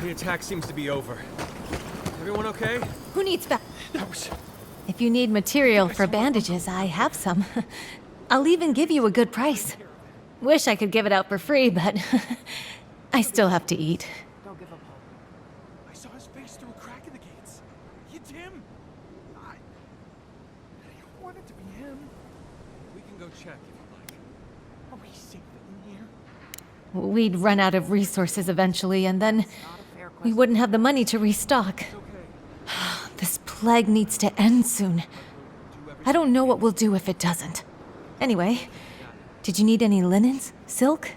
The attack seems to be over. Everyone okay? Who needs That was... If you need material for bandages, I have some. I'll even give you a good price. Wish I could give it out for free, but I still have to eat. Don't give up hope. I saw his face through a crack in the gates. It's him. I want it to be him. We can go check if you like. Are we safe in here? We'd run out of resources eventually, and then we wouldn't have the money to restock. It's okay. This plague needs to end soon. I don't know what we'll do if it doesn't. Anyway, did you need any linens? Silk?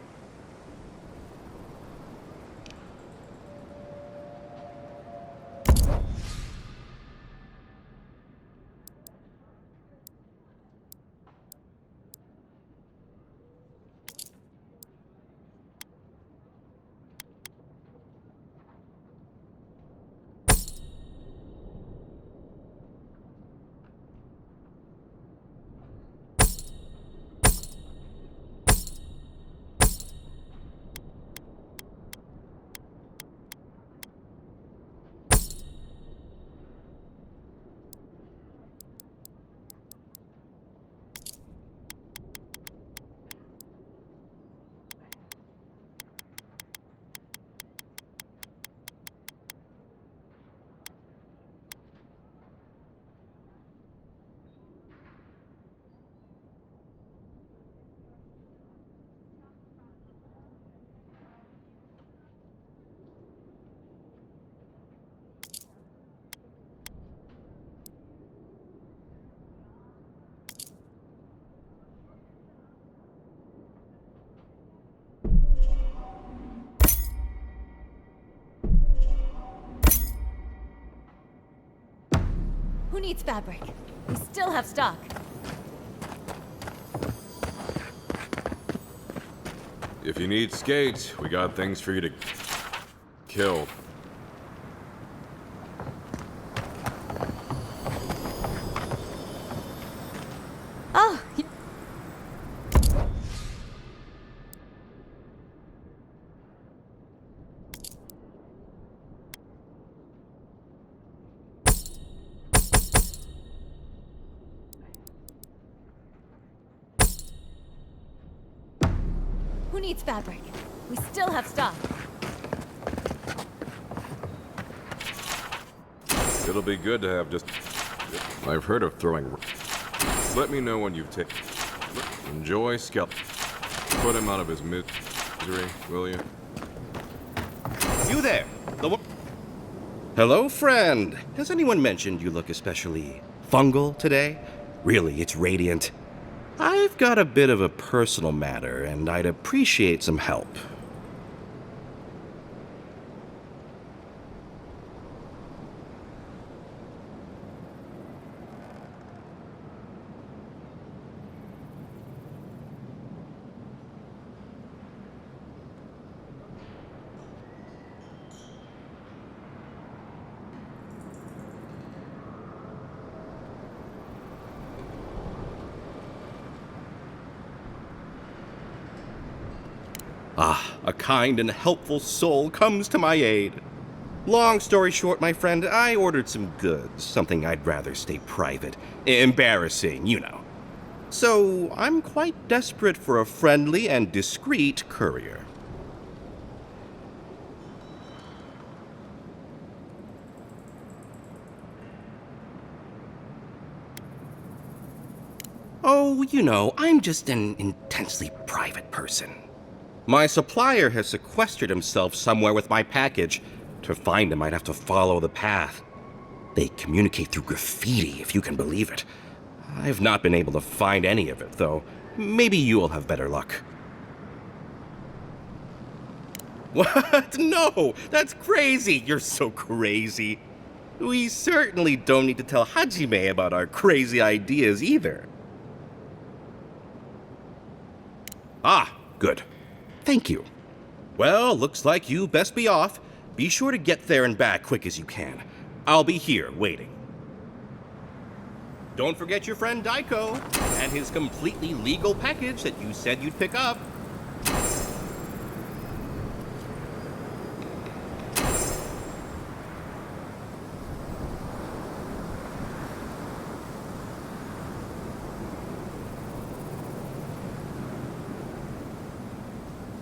Who needs fabric? We still have stock. If you need skates, we got things for you to kill. Oh, who needs fabric? We still have stock. It'll be good to have just... I've heard of throwing... Let me know when you've taken... Enjoy Skeleton. Put him out of his misery, will you? You there! Hello, friend. Has anyone mentioned you look especially fungal today? Really, it's radiant. I've got a bit of a personal matter, and I'd appreciate some help. Ah, a kind and helpful soul comes to my aid. Long story short, my friend, I ordered some goods, something I'd rather stay private. Embarrassing, you know. So, I'm quite desperate for a friendly and discreet courier. Oh, you know, I'm just an intensely private person. My supplier has sequestered himself somewhere with my package. To find him, I'd have to follow the path. They communicate through graffiti, if you can believe it. I've not been able to find any of it, though. Maybe you'll have better luck. What? No! That's crazy! You're so crazy. We certainly don't need to tell Hajime about our crazy ideas either. Ah, good. Thank you. Well, looks like you best be off. Be sure to get there and back quick as you can. I'll be here waiting. Don't forget your friend Daiko and his completely legal package that you said you'd pick up.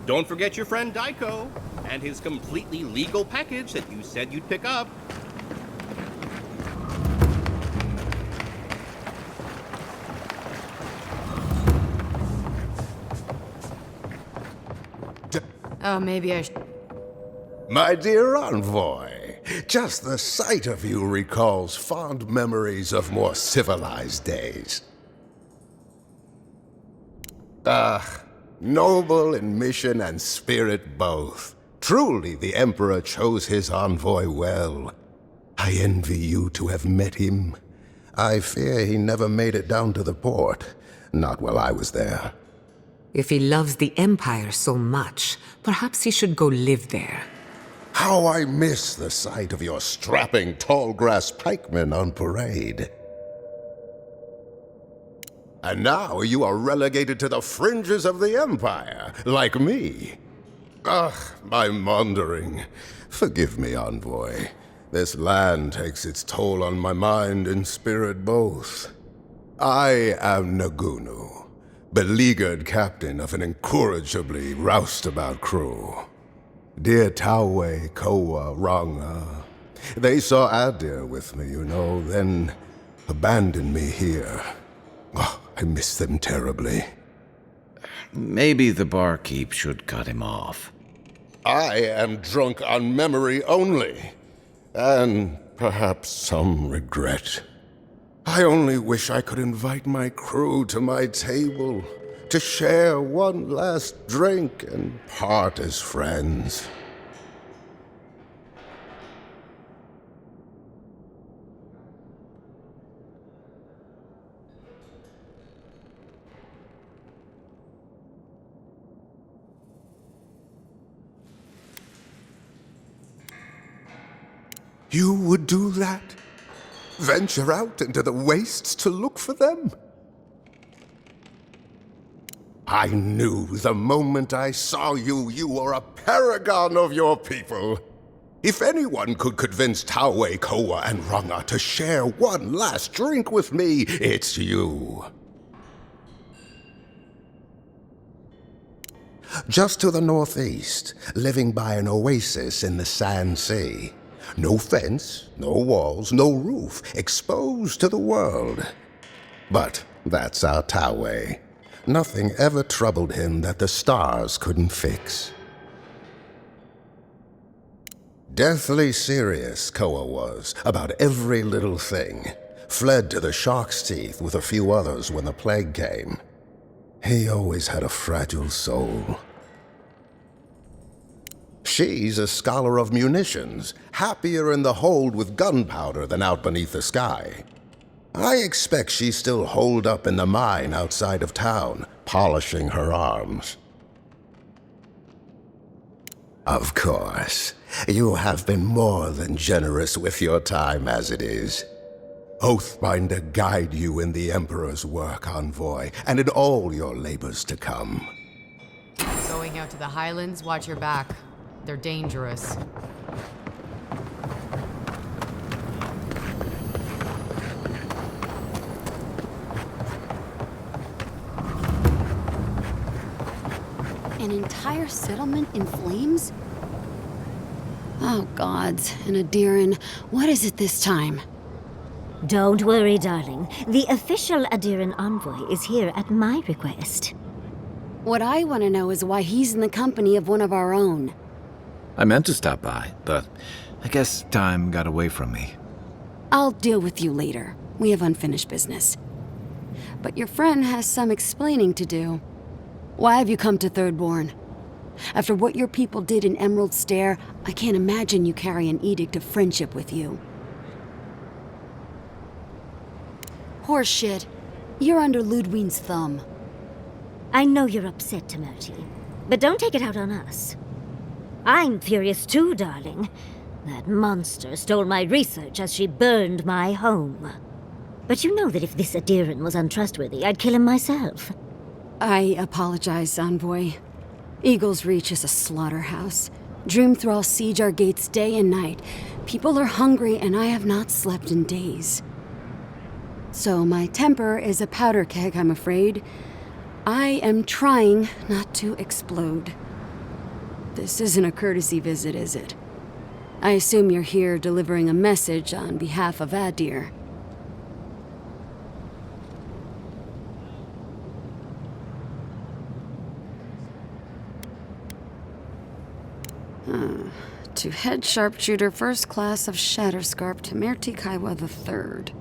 Don't forget your friend Daiko and his completely legal package that you said you'd pick up. Oh, maybe I should. My dear envoy, just the sight of you recalls fond memories of more civilized days. Ah, noble in mission and spirit both. Truly, the Emperor chose his envoy well. I envy you to have met him. I fear he never made it down to the port. Not while I was there. If he loves the Empire so much, perhaps he should go live there. How I miss the sight of your strapping tall-grass pikemen on parade. And now you are relegated to the fringes of the Empire, like me. Ugh, I'm wandering. Forgive me, envoy. This land takes its toll on my mind and spirit both. I am Nagunu, beleaguered captain of an incorrigibly roustabout crew. Dear Taue, Koa, Ranga, they saw Adir with me, you know, then abandoned me here. Oh, I miss them terribly. Maybe the barkeep should cut him off. I am drunk on memory only, and perhaps some regret. I only wish I could invite my crew to my table, to share one last drink and part as friends. You would do that? Venture out into the wastes to look for them? I knew the moment I saw you, you were a paragon of your people. If anyone could convince Taue, Koa, and Ranga to share one last drink with me, it's you. Just to the northeast, living by an oasis in the Sand Sea. No fence, no walls, no roof, exposed to the world. But that's our Taue. Nothing ever troubled him that the stars couldn't fix. Deathly serious, Koa was, about every little thing. Fled to the shark's teeth with a few others when the plague came. He always had a fragile soul. She's a scholar of munitions, happier in the hold with gunpowder than out beneath the sky. I expect she's still holed up in the mine outside of town, polishing her arms. Of course, you have been more than generous with your time as it is. Oathbinder guide you in the Emperor's work, envoy, and in all your labors to come. Going out to the Highlands, watch your back. They're dangerous. An entire settlement in flames? Oh, gods. And Adiran, what is it this time? Don't worry, darling. The official Adiran envoy is here at my request. What I want to know is why he's in the company of one of our own. I meant to stop by, but I guess time got away from me. I'll deal with you later. We have unfinished business. But your friend has some explaining to do. Why have you come to Thirdborn? After what your people did in Emerald Stair, I can't imagine you carry an edict of friendship with you. Horseshit. You're under Ludwine's thumb. I know you're upset, Tamerti, but don't take it out on us. I'm furious too, darling. That monster stole my research as she burned my home. But you know that if this Adiran was untrustworthy, I'd kill him myself. I apologize, envoy. Eagle's Reach is a slaughterhouse. Dreamthrall siege our gates day and night. People are hungry, and I have not slept in days. So my temper is a powder keg, I'm afraid. I am trying not to explode. This isn't a courtesy visit, is it? I assume you're here delivering a message on behalf of Adir. To head sharpshooter first class of Shatterscarp Temerti Kaiwa III.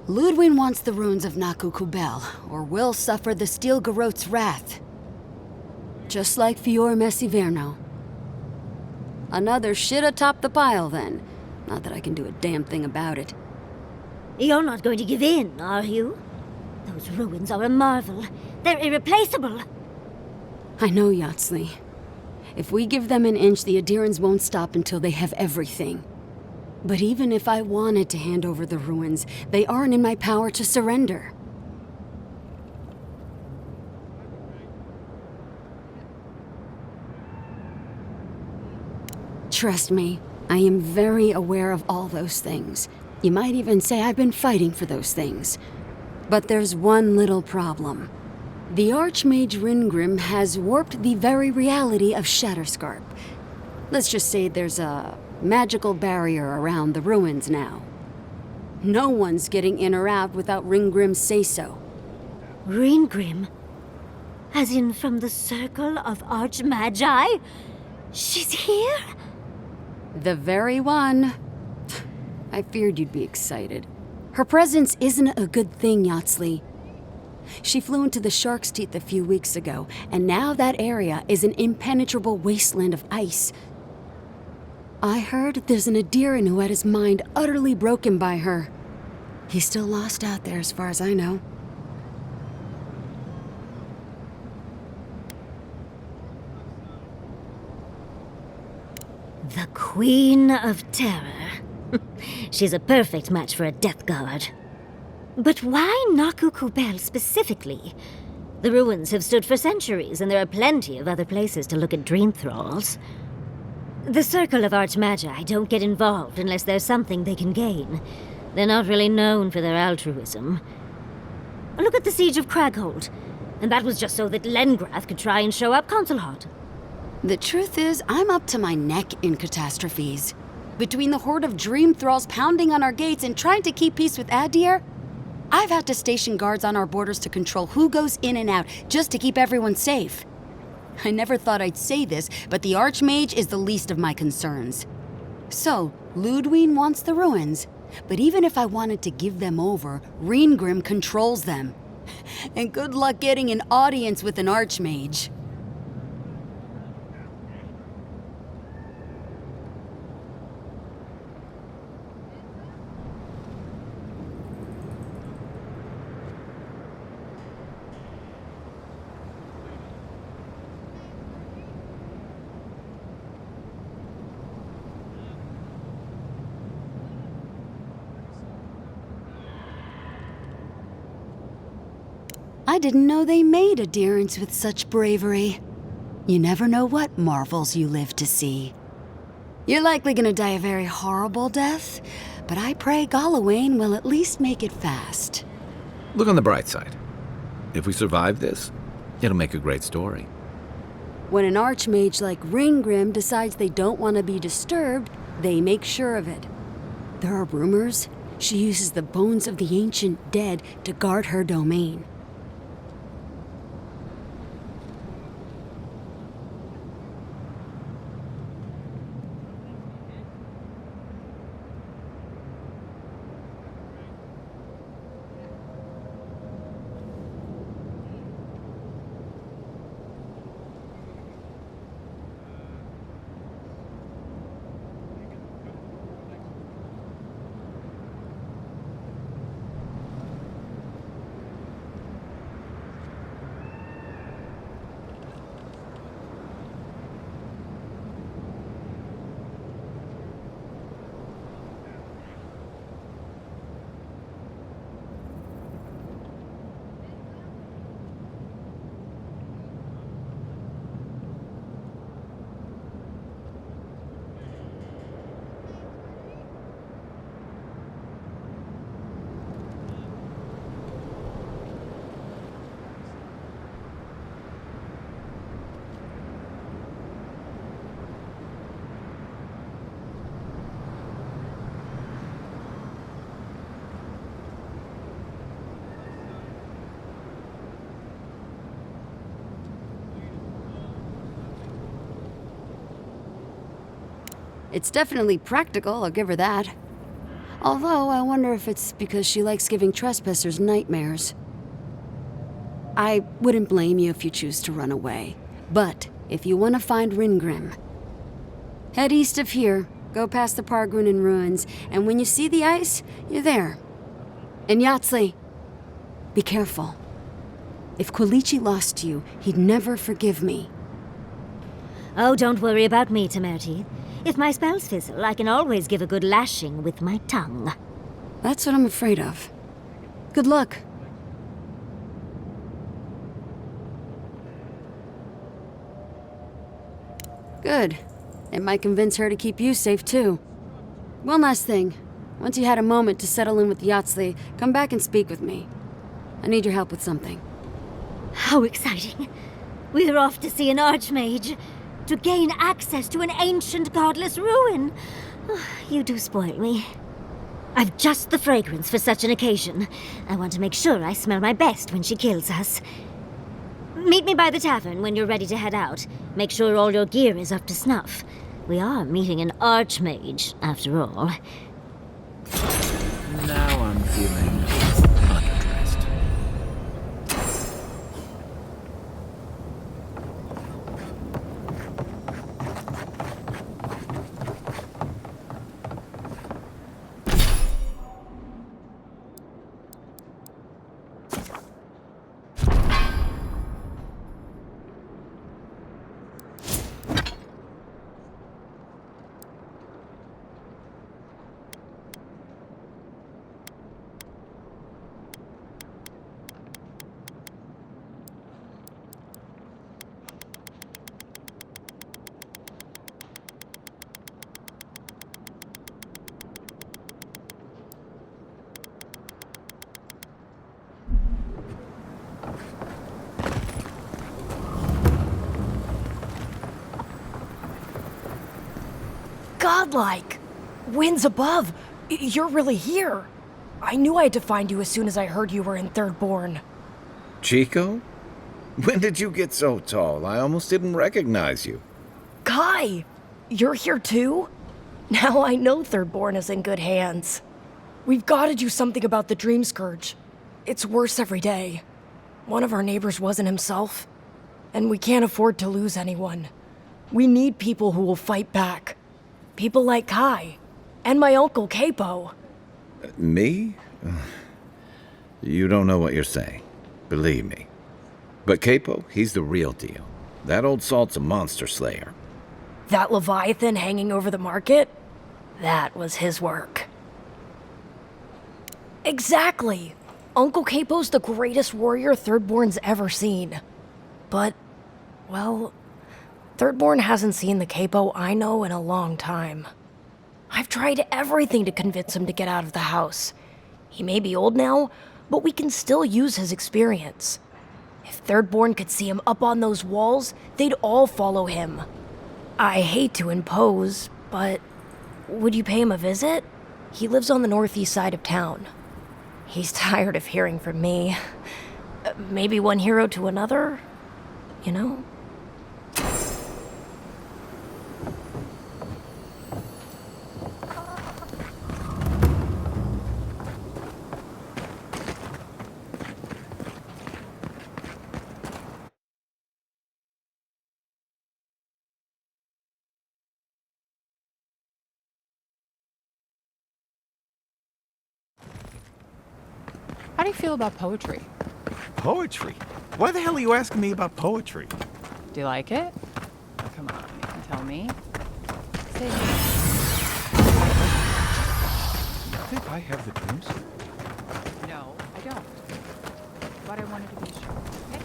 Ludwig wants the ruins of Naku Kubel, or will suffer the Steel Garrote's wrath. Just like Fior Messiverno. Another shit atop the pile, then. Not that I can do a damn thing about it. You're not going to give in, are you? Those ruins are a marvel. They're irreplaceable. I know, Yatsley. If we give them an inch, the Adirans won't stop until they have everything. But even if I wanted to hand over the ruins, they aren't in my power to surrender. Trust me, I am very aware of all those things. You might even say I've been fighting for those things. But there's one little problem. The Archmage Ringrim has warped the very reality of Shatterscarp. Let's just say there's a magical barrier around the ruins now. No one's getting in or out without Ringgrim's say-so. Ringrim? As in from the Circle of Archmagi? She's here? The very one. I feared you'd be excited. Her presence isn't a good thing, Yatsley. She flew into the Shark's Teeth a few weeks ago, and now that area is an impenetrable wasteland of ice. I heard there's an Adiran who had his mind utterly broken by her. He's still lost out there as far as I know. The Queen of Terror. She's a perfect match for a Death Guard. But why Naku Kubel specifically? The ruins have stood for centuries, and there are plenty of other places to look at dream thralls. The Circle of Archmagi don't get involved unless there's something they can gain. They're not really known for their altruism. Look at the Siege of Craghold. And that was just so that Lengrath could try and show up Consulhot. The truth is, I'm up to my neck in catastrophes. Between the horde of dream thralls pounding on our gates and trying to keep peace with Adir, I've had to station guards on our borders to control who goes in and out, just to keep everyone safe. I never thought I'd say this, but the Archmage is the least of my concerns. So, Ludwig wants the ruins, but even if I wanted to give them over, Ringrim controls them. And good luck getting an audience with an Archmage. I didn't know they made adherents with such bravery. You never know what marvels you live to see. You're likely gonna die a very horrible death, but I pray Galawain will at least make it fast. Look on the bright side. If we survive this, it'll make a great story. When an archmage like Ringgrim decides they don't want to be disturbed, they make sure of it. There are rumors she uses the bones of the ancient dead to guard her domain. It's definitely practical, I'll give her that. Although, I wonder if it's because she likes giving trespassers nightmares. I wouldn't blame you if you choose to run away. But, if you want to find Ringrim, head east of here, go past the Pargrunen ruins, and when you see the ice, you're there. And Yahtzee, be careful. If Quilichi lost you, he'd never forgive me. Oh, don't worry about me, Temerity. If my spells fizzle, I can always give a good lashing with my tongue. That's what I'm afraid of. Good luck. Good. It might convince her to keep you safe, too. One last thing. Once you had a moment to settle in with Yahtzee, come back and speak with me. I need your help with something. How exciting. We're off to see an archmage. To gain access to an ancient godless ruin. You do spoil me. I've just the fragrance for such an occasion. I want to make sure I smell my best when she kills us. Meet me by the tavern when you're ready to head out. Make sure all your gear is up to snuff. We are meeting an archmage, after all. Now I'm feeling underdressed. Godlike! Winds above! You're really here! I knew I had to find you as soon as I heard you were in Thirdborn. Chico? When did you get so tall? I almost didn't recognize you. Kai! You're here too? Now I know Thirdborn is in good hands. We've got to do something about the Dream Scourge. It's worse every day. One of our neighbors wasn't himself, and we can't afford to lose anyone. We need people who will fight back. People like Kai, and my uncle Capo. Me? You don't know what you're saying. Believe me. But Capo, he's the real deal. That old salt's a monster slayer. That Leviathan hanging over the market? That was his work. Exactly! Uncle Capo's the greatest warrior Thirdborn's ever seen. But, well, Thirdborn hasn't seen the Capo I know in a long time. I've tried everything to convince him to get out of the house. He may be old now, but we can still use his experience. If Thirdborn could see him up on those walls, they'd all follow him. I hate to impose, but would you pay him a visit? He lives on the northeast side of town. He's tired of hearing from me. Maybe one hero to another, you know? How do you feel about poetry? Poetry? Why the hell are you asking me about poetry? Do you like it? Come on, you can tell me. Say it. You think I have the dreams? No, I don't. But I wanted to be sure. Okay?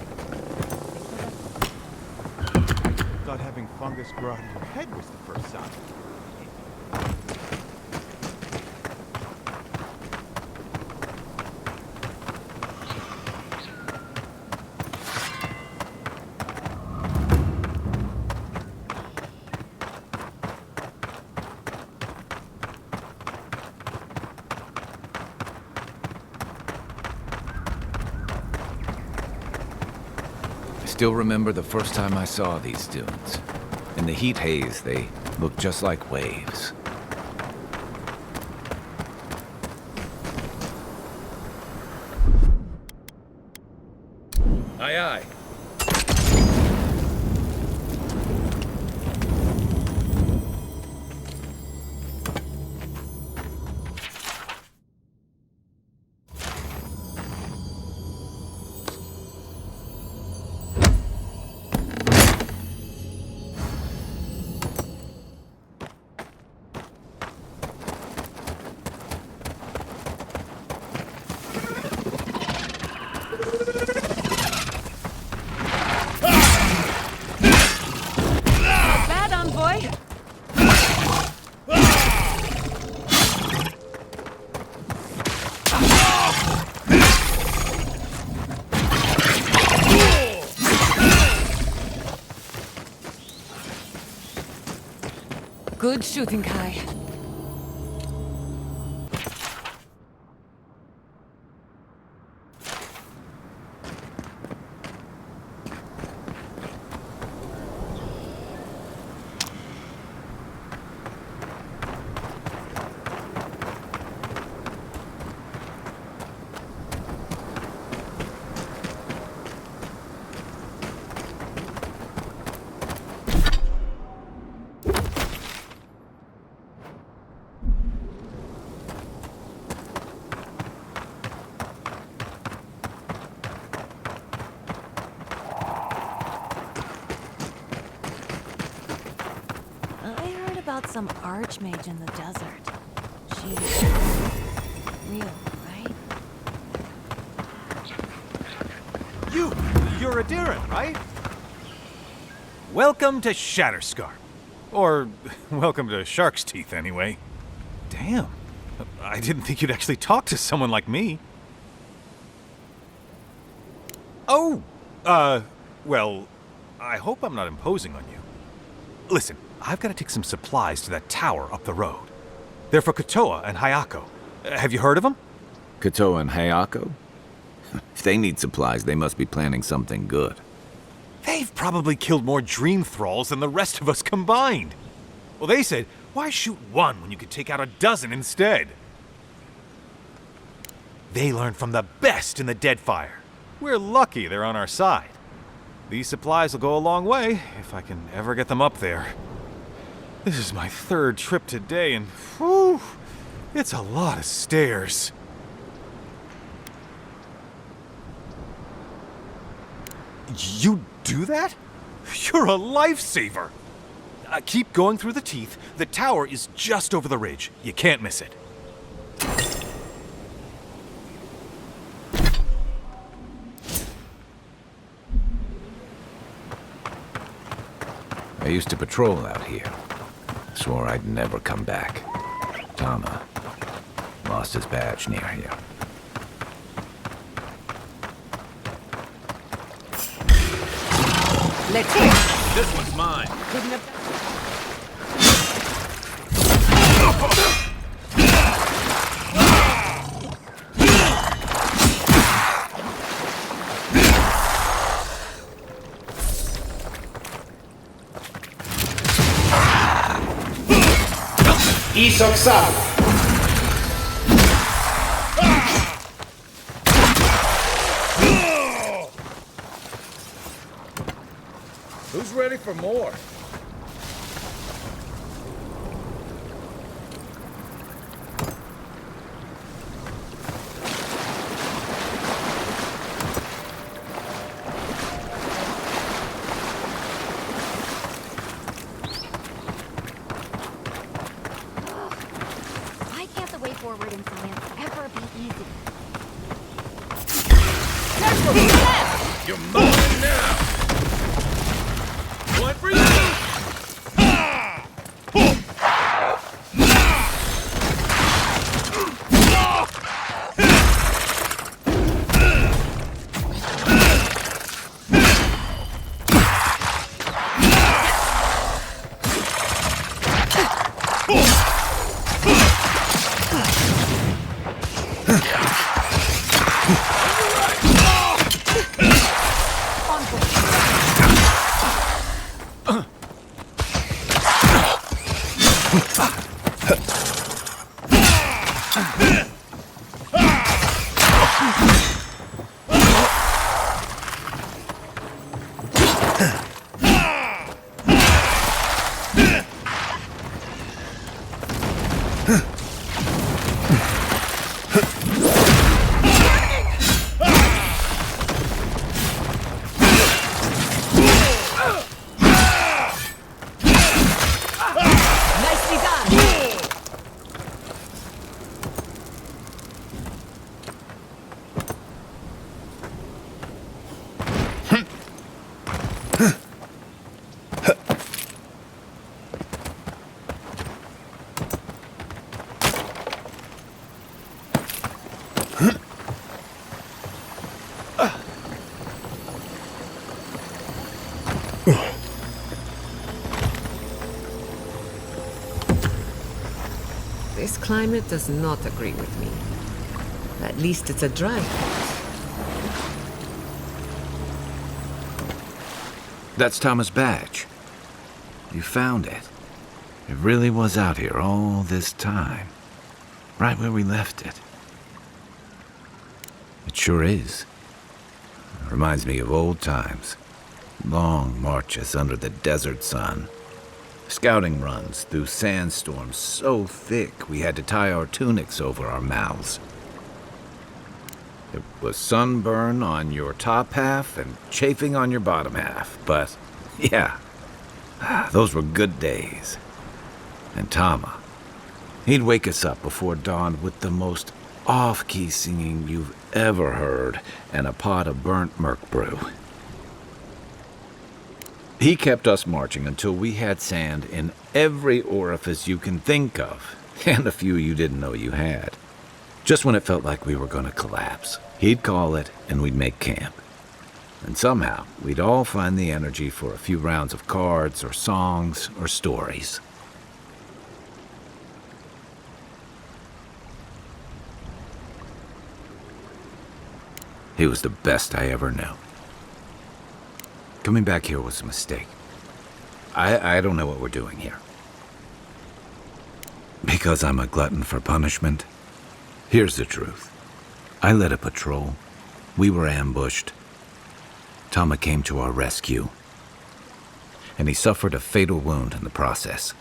I thought having fungus grow out of your head was the first sign. I still remember the first time I saw these dunes. In the heat haze, they look just like waves. Aye, aye. Bad, envoy. Good shooting, Kai. I heard about some archmage in the desert. She's real, right? You're Adiran, right? Welcome to Shatterscarp. Or, welcome to Shark's Teeth, anyway. Damn. I didn't think you'd actually talk to someone like me. Oh! Well, I hope I'm not imposing on you. Listen, I've got to take some supplies to that tower up the road. They're for Kotoa and Hayako. Have you heard of them? Kotoa and Hayako? If they need supplies, they must be planning something good. They've probably killed more dream thralls than the rest of us combined. Well, they said, why shoot one when you could take out a dozen instead? They learned from the best in the Deadfire. We're lucky they're on our side. These supplies will go a long way if I can ever get them up there. This is my third trip today, and whew, it's a lot of stairs. You do that? You're a lifesaver! Keep going through the teeth. The tower is just over the ridge. You can't miss it. I used to patrol out here. Swore I'd never come back. Tama lost his badge near here. Let's go. This one's mine. Couldn't have... Who's ready for more? Why can't the way forward in science ever be easy? You're mine now! One for you! Nicely done. This climate does not agree with me. At least it's a dry place. That's Thomas' badge. You found it. It really was out here all this time. Right where we left it. It sure is. It reminds me of old times. Long marches under the desert sun. Scouting runs through sandstorms so thick we had to tie our tunics over our mouths. It was sunburn on your top half and chafing on your bottom half, but yeah, those were good days. And Tama, he'd wake us up before dawn with the most off-key singing you've ever heard and a pot of burnt merc brew. He kept us marching until we had sand in every orifice you can think of, and a few you didn't know you had. Just when it felt like we were going to collapse, he'd call it and we'd make camp. And somehow, we'd all find the energy for a few rounds of cards or songs or stories. He was the best I ever knew. Coming back here was a mistake. I don't know what we're doing here. Because I'm a glutton for punishment? Here's the truth. I led a patrol. We were ambushed. Tama came to our rescue. And he suffered a fatal wound in the process.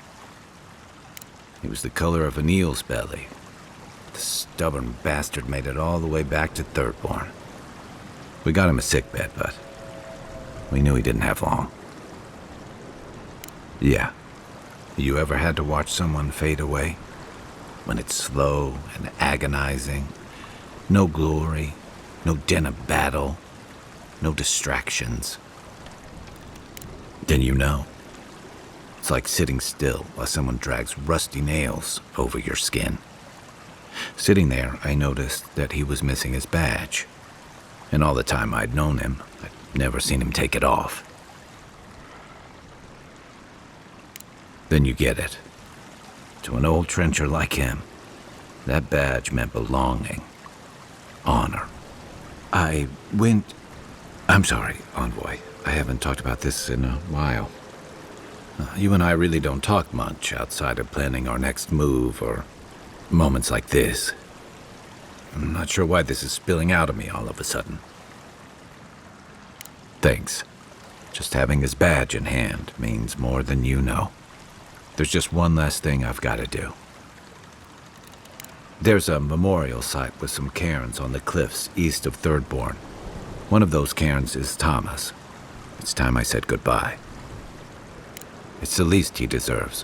He was the color of an eel's belly. The stubborn bastard made it all the way back to Thirdborn. We got him a sickbed, but we knew he didn't have long. Yeah. You ever had to watch someone fade away? When it's slow and agonizing. No glory, no din of battle, no distractions. Then you know. It's like sitting still while someone drags rusty nails over your skin. Sitting there, I noticed that he was missing his badge. And all the time I'd known him, I'd never seen him take it off. Then you get it. To an old trencher like him, that badge meant belonging. Honor. I'm sorry, Envoy. I haven't talked about this in a while. You and I really don't talk much outside of planning our next move or moments like this. I'm not sure why this is spilling out of me all of a sudden. Thanks. Just having his badge in hand means more than you know. There's just one last thing I've got to do. There's a memorial site with some cairns on the cliffs east of Thirdborn. One of those cairns is Tama's. It's time I said goodbye. It's the least he deserves.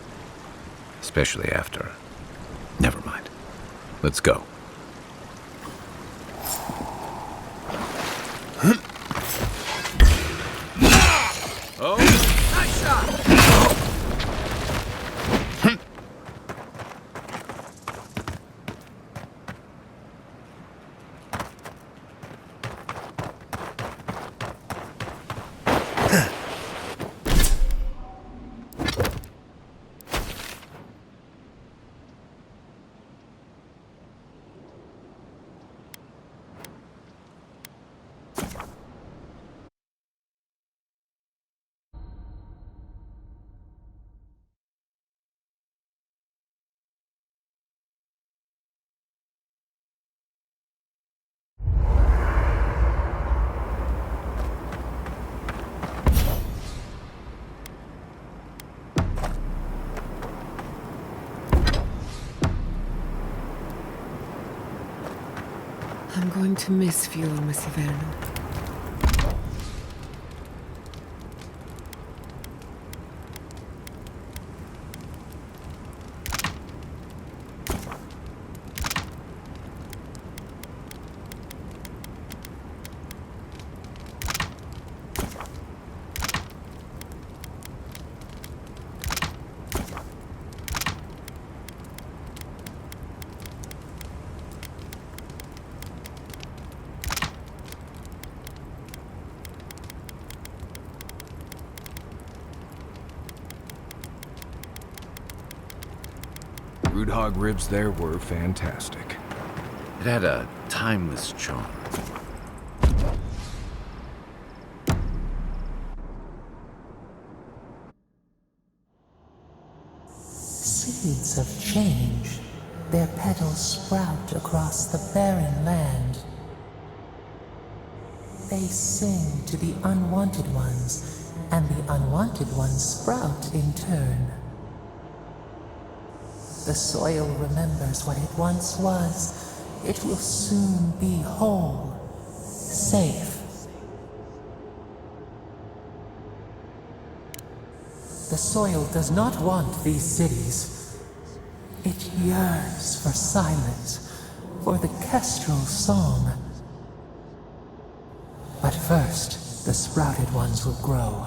Especially after... Never mind. Let's go. Oh, nice shot! I'm going to miss Fuel, Miss Verno. Root hog ribs there were fantastic. It had a timeless charm. Seeds of change, their petals sprout across the barren land. They sing to the unwanted ones, and the unwanted ones sprout in turn. The soil remembers what it once was. It will soon be whole, safe. The soil does not want these cities. It yearns for silence, for the kestrel song. But first, the sprouted ones will grow.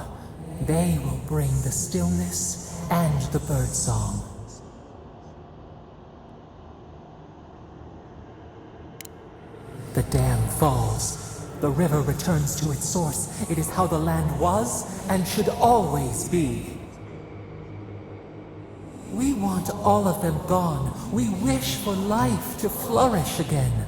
They will bring the stillness and the birdsong. The dam falls. The river returns to its source. It is how the land was and should always be. We want all of them gone. We wish for life to flourish again.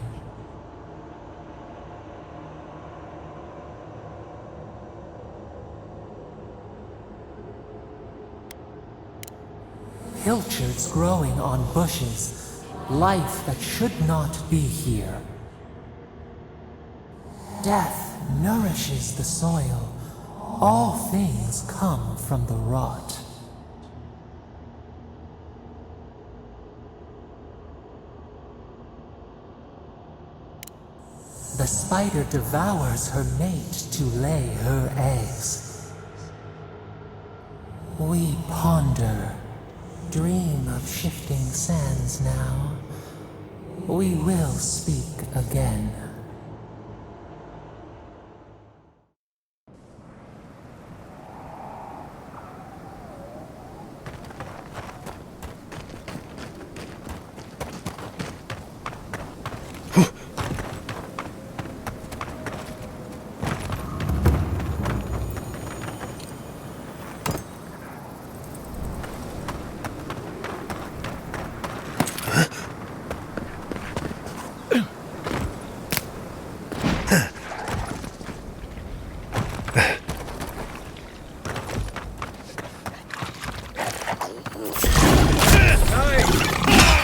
Pilchards growing on bushes. Life that should not be here. Death nourishes the soil. All things come from the rot. The spider devours her mate to lay her eggs. We ponder, dream of shifting sands now. We will speak again.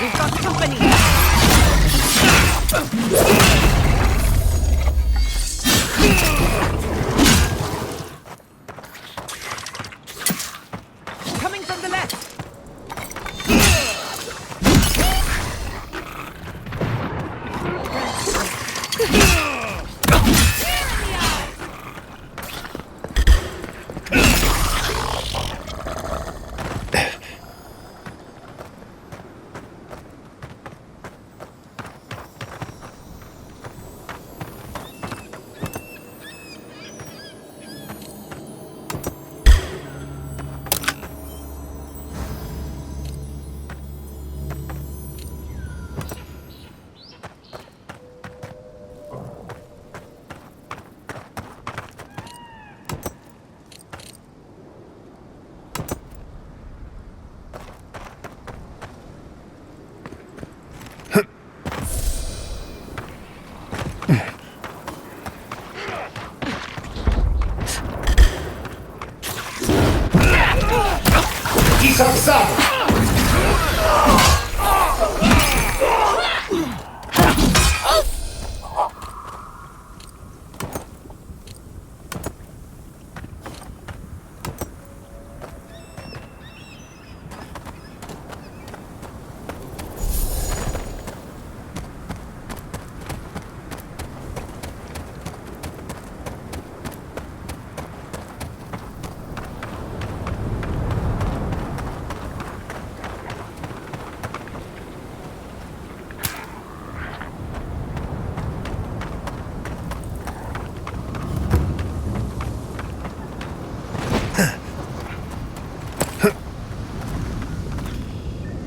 We've got company! Coming from the left!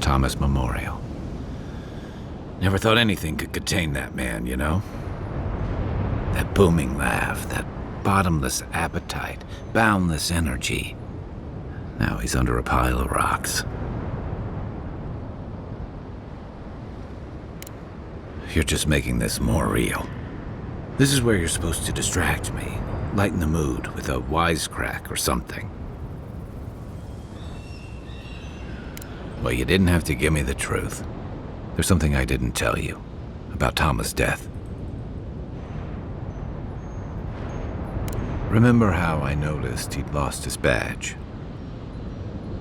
Thomas Memorial. Never thought anything could contain that man, you know? That booming laugh, that bottomless appetite, boundless energy. Now he's under a pile of rocks. You're just making this more real. This is where you're supposed to distract me, lighten the mood with a wisecrack or something. Well, you didn't have to give me the truth. There's something I didn't tell you about Thomas' death. Remember how I noticed he'd lost his badge?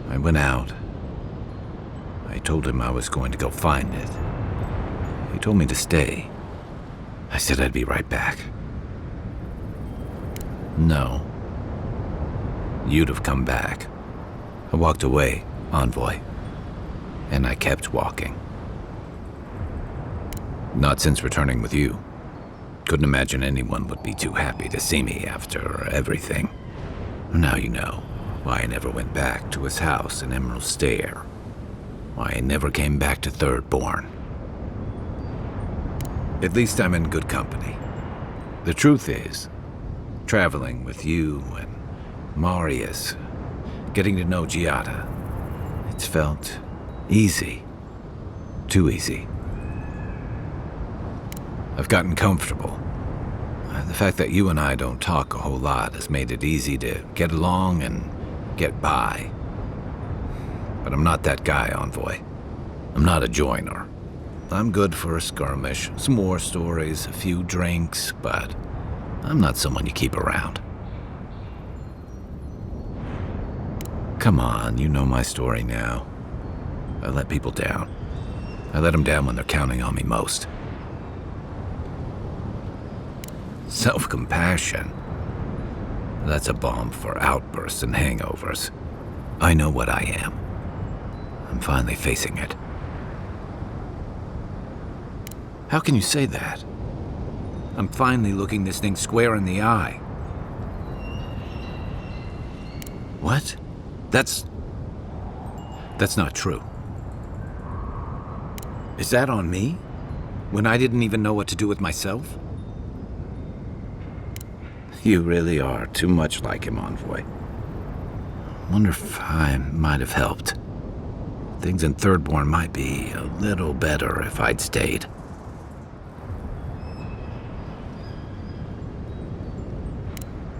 I went out. I told him I was going to go find it. He told me to stay. I said I'd be right back. No. You'd have come back. I walked away, Envoy. And I kept walking. Not since returning with you. Couldn't imagine anyone would be too happy to see me after everything. Now you know why I never went back to his house in Emerald Stair. Why I never came back to Thirdborn. At least I'm in good company. The truth is, traveling with you and Marius, getting to know Giada, it's felt easy. Too easy. I've gotten comfortable. The fact that you and I don't talk a whole lot has made it easy to get along and get by. But I'm not that guy, Envoy. I'm not a joiner. I'm good for a skirmish, some war stories, a few drinks, but I'm not someone you keep around. Come on, you know my story now. I let people down. I let them down when they're counting on me most. Self-compassion. That's a balm for outbursts and hangovers. I know what I am. I'm finally facing it. How can you say that? I'm finally looking this thing square in the eye. What? That's not true. Is that on me? When I didn't even know what to do with myself? You really are too much like him, Envoy. Wonder if I might have helped. Things in Thirdborn might be a little better if I'd stayed.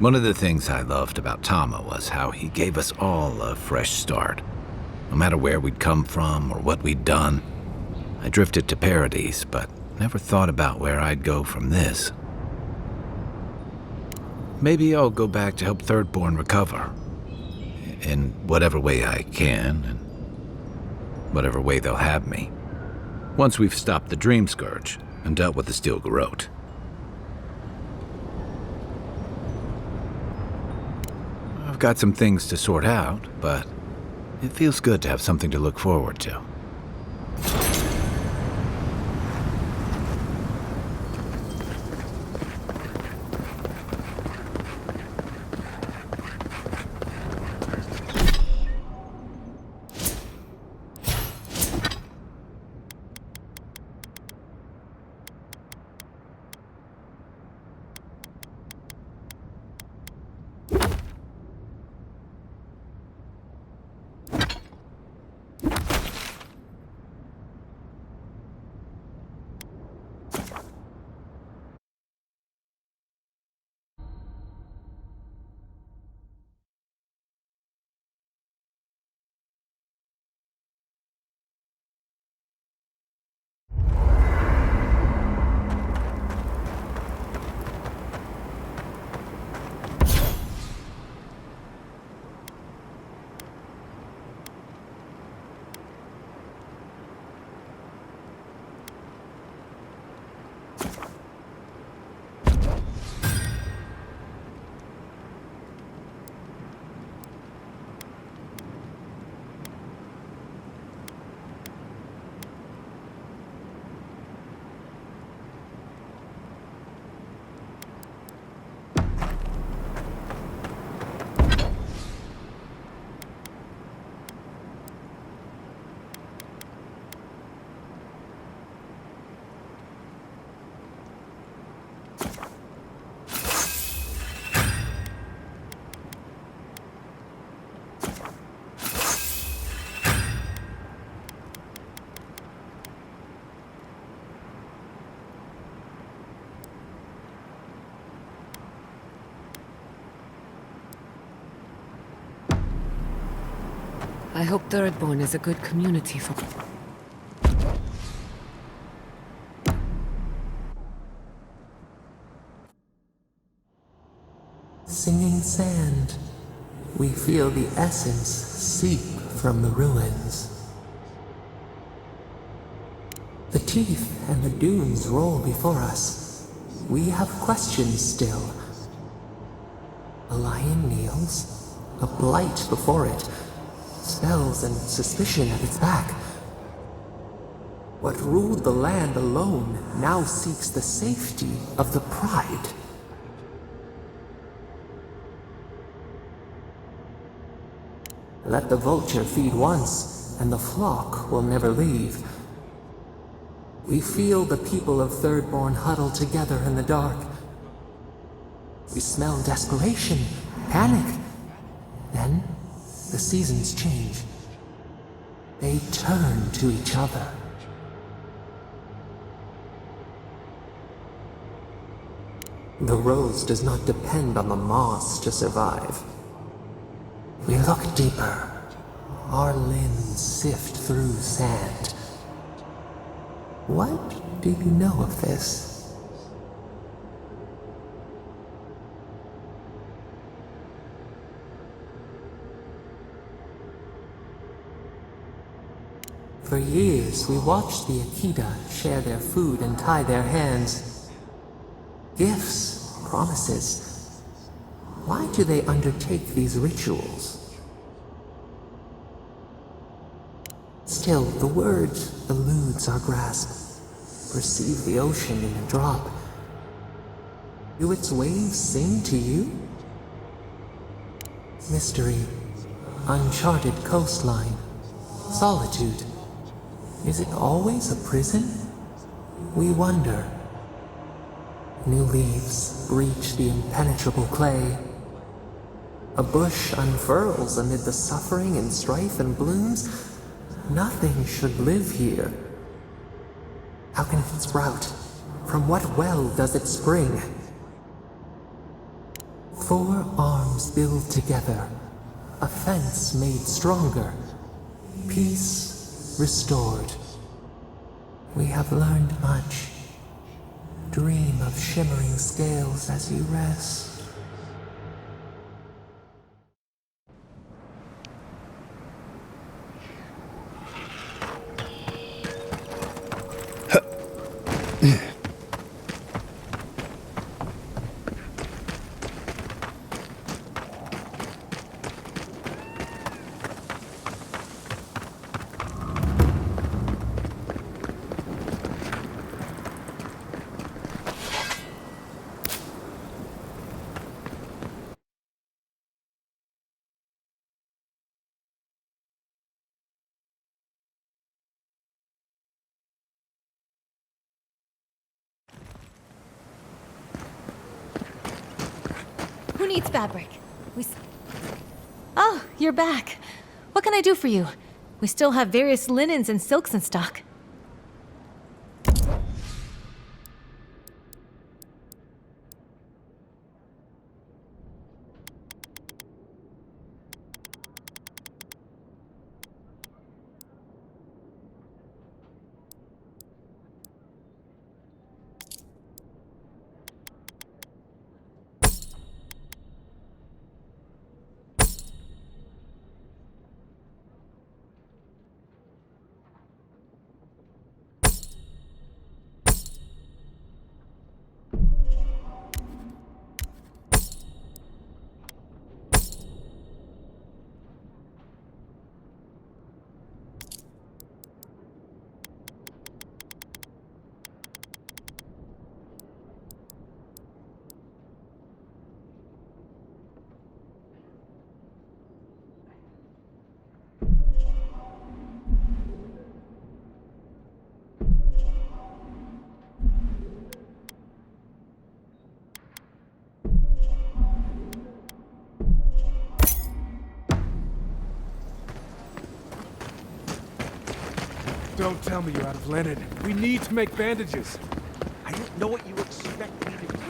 One of the things I loved about Tama was how he gave us all a fresh start. No matter where we'd come from or what we'd done. I drifted to Paradise, but never thought about where I'd go from this. Maybe I'll go back to help Thirdborn recover. In whatever way I can, and whatever way they'll have me. Once we've stopped the Dream Scourge and dealt with the Steel Garrote. I've got some things to sort out, but it feels good to have something to look forward to. I hope Thirdborn is a good community for... Singing sand. We feel the essence seep from the ruins. The teeth and the dunes roll before us. We have questions still. A lion kneels, a blight before it, spells and suspicion at its back. What ruled the land alone now seeks the safety of the pride. Let the vulture feed once, and the flock will never leave. We feel the people of Thirdborn huddle together in the dark. We smell desperation, panic. Then, the seasons change. They turn to each other. The rose does not depend on the moss to survive. We look deeper. Our limbs sift through sand. What do you know of this? For years, we watched the Akita share their food and tie their hands. Gifts, promises. Why do they undertake these rituals? Still, the word eludes our grasp. Perceive the ocean in a drop. Do its waves sing to you? Mystery, uncharted coastline, solitude. Is it always a prison? We wonder. New leaves breach the impenetrable clay. A bush unfurls amid the suffering and strife and blooms. Nothing should live here. How can it sprout? From what well does it spring? 4 arms build together, a fence made stronger, peace restored. We have learned much. Dream of shimmering scales as you rest. Who needs fabric? Oh, you're back. What can I do for you? We still have various linens and silks in stock. Don't tell me you're out of linen. We need to make bandages. I don't know what you expect me to do.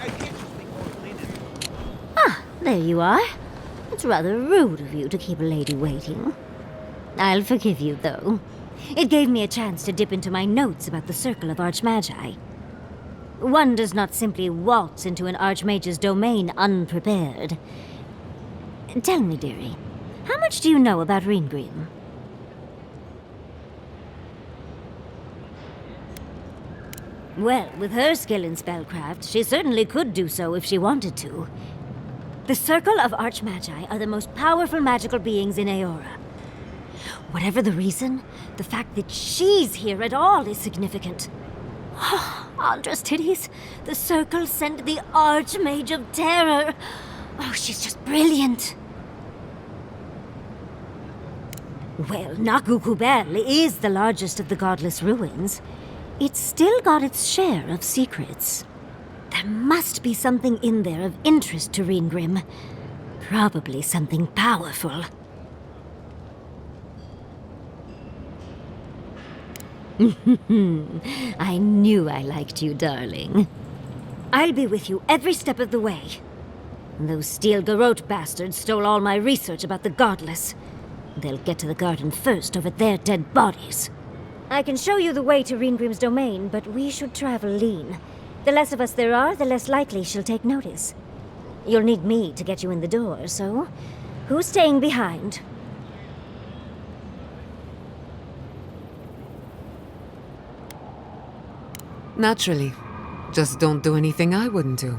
I can't just make more linen. Ah, there you are. It's rather rude of you to keep a lady waiting. I'll forgive you, though. It gave me a chance to dip into my notes about the Circle of Archmagi. One does not simply waltz into an Archmage's domain unprepared. Tell me, dearie, how much do you know about Reengrim? Well, with her skill in spellcraft, she certainly could do so if she wanted to. The Circle of Archmagi are the most powerful magical beings in Aora. Whatever the reason, the fact that she's here at all is significant. Andras titties, the Circle sent the Archmage of Terror. Oh, she's just brilliant. Well, Nakukubel is the largest of the godless ruins. It's still got its share of secrets. There must be something in there of interest to Reengrim. Probably something powerful. I knew I liked you, darling. I'll be with you every step of the way. Those Steel Garrote bastards stole all my research about the Godless. They'll get to the garden first over their dead bodies. I can show you the way to Reengrim's domain, but we should travel lean. The less of us there are, the less likely she'll take notice. You'll need me to get you in the door, so who's staying behind? Naturally. Just don't do anything I wouldn't do.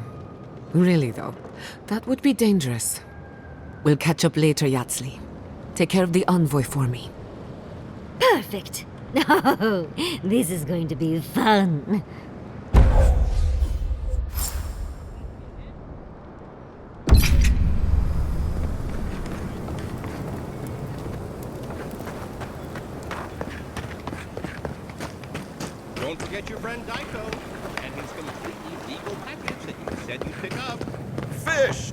Really, though, that would be dangerous. We'll catch up later, Yatsli. Take care of the envoy for me. Perfect. Oh, this is going to be fun. Don't forget your friend Daiko and his completely legal package that you said you'd pick up. Fish!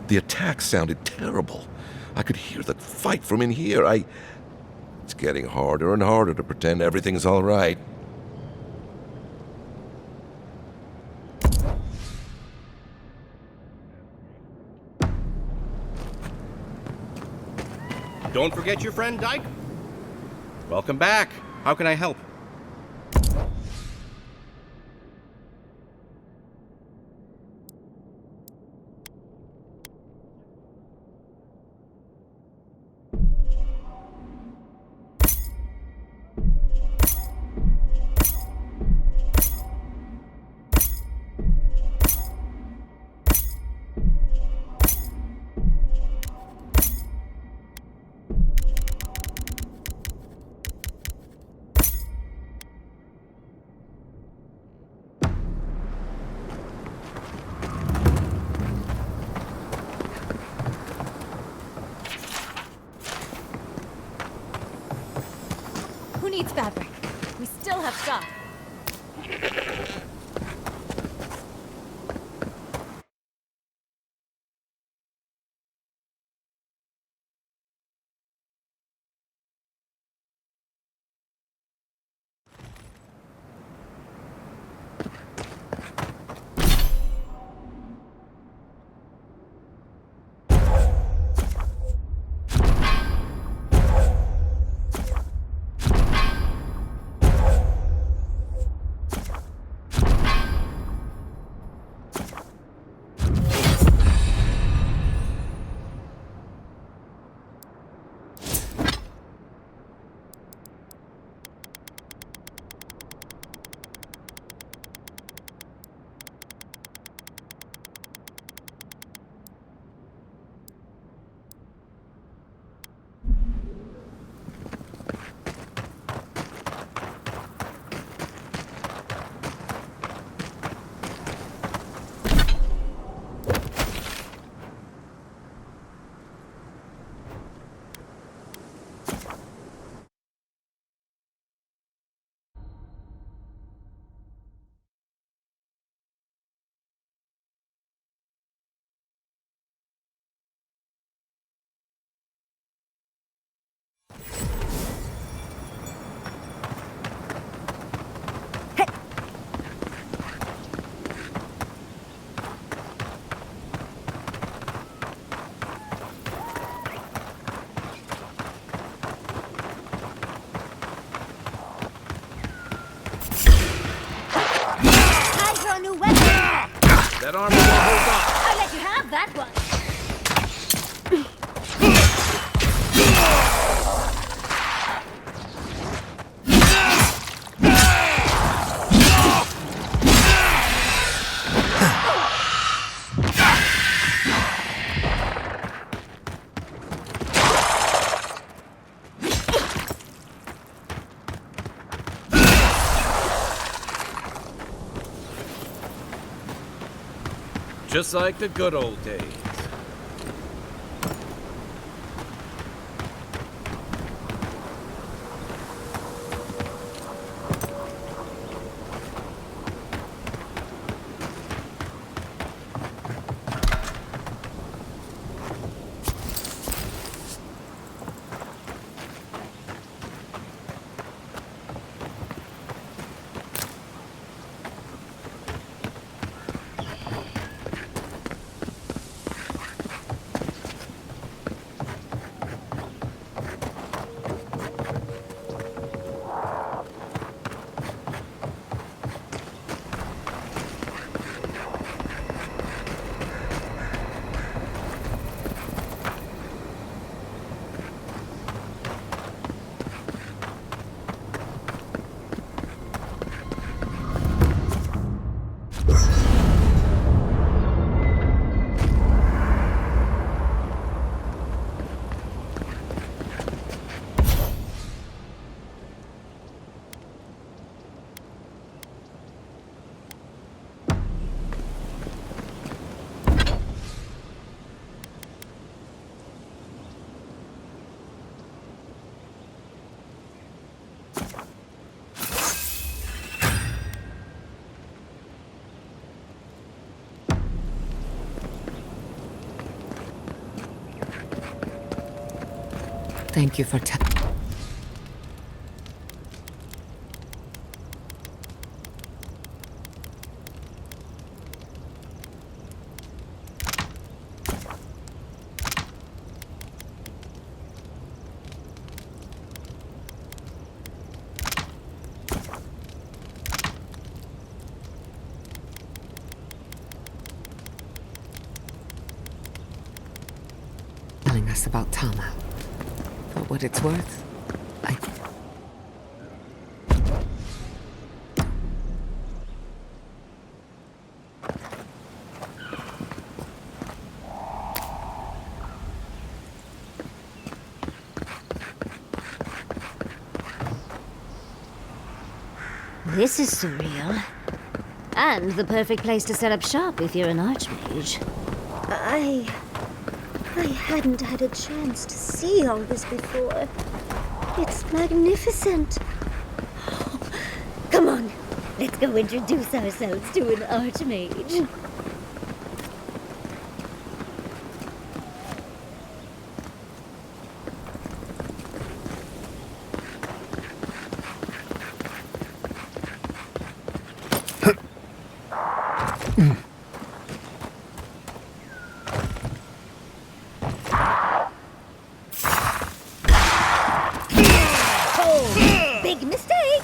The attack sounded terrible. I could hear the fight from in here. It's getting harder and harder to pretend everything's all right. Don't forget your friend Daiko. Welcome back. How can I help? Who needs fabric? We still have stuff. That armor will hold up. I'll let you have that one. Just like the good old days. Thank you for telling us about Tama. For what it's worth, I... This is surreal. And the perfect place to set up shop if you're an archmage. I hadn't had a chance to see all this before. It's magnificent. Come on, let's go introduce ourselves to an archmage. Big mistake!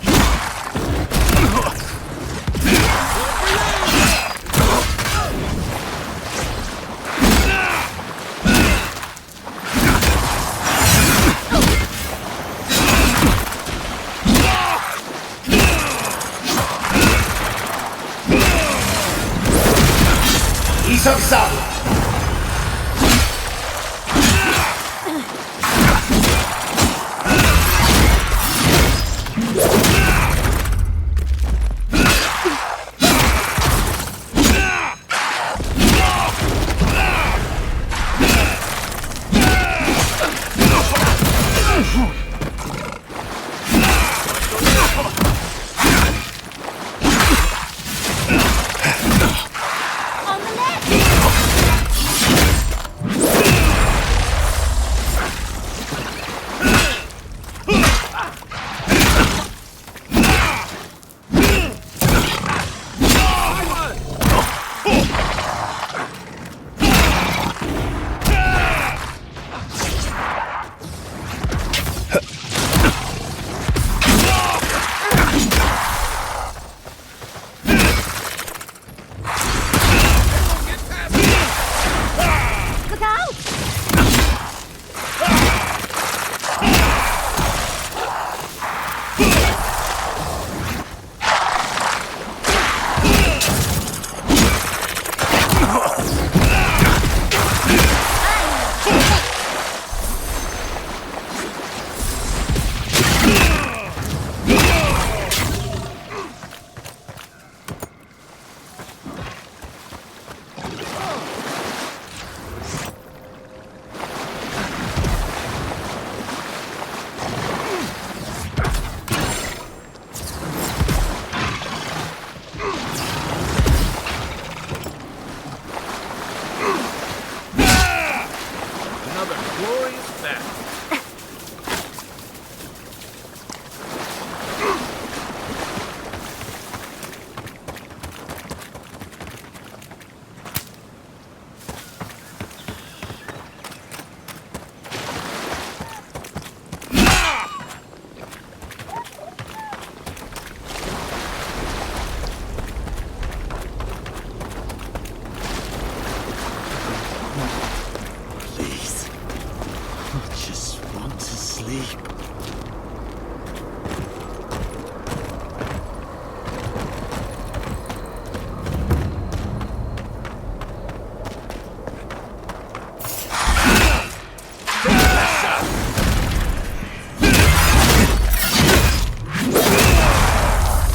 sleep.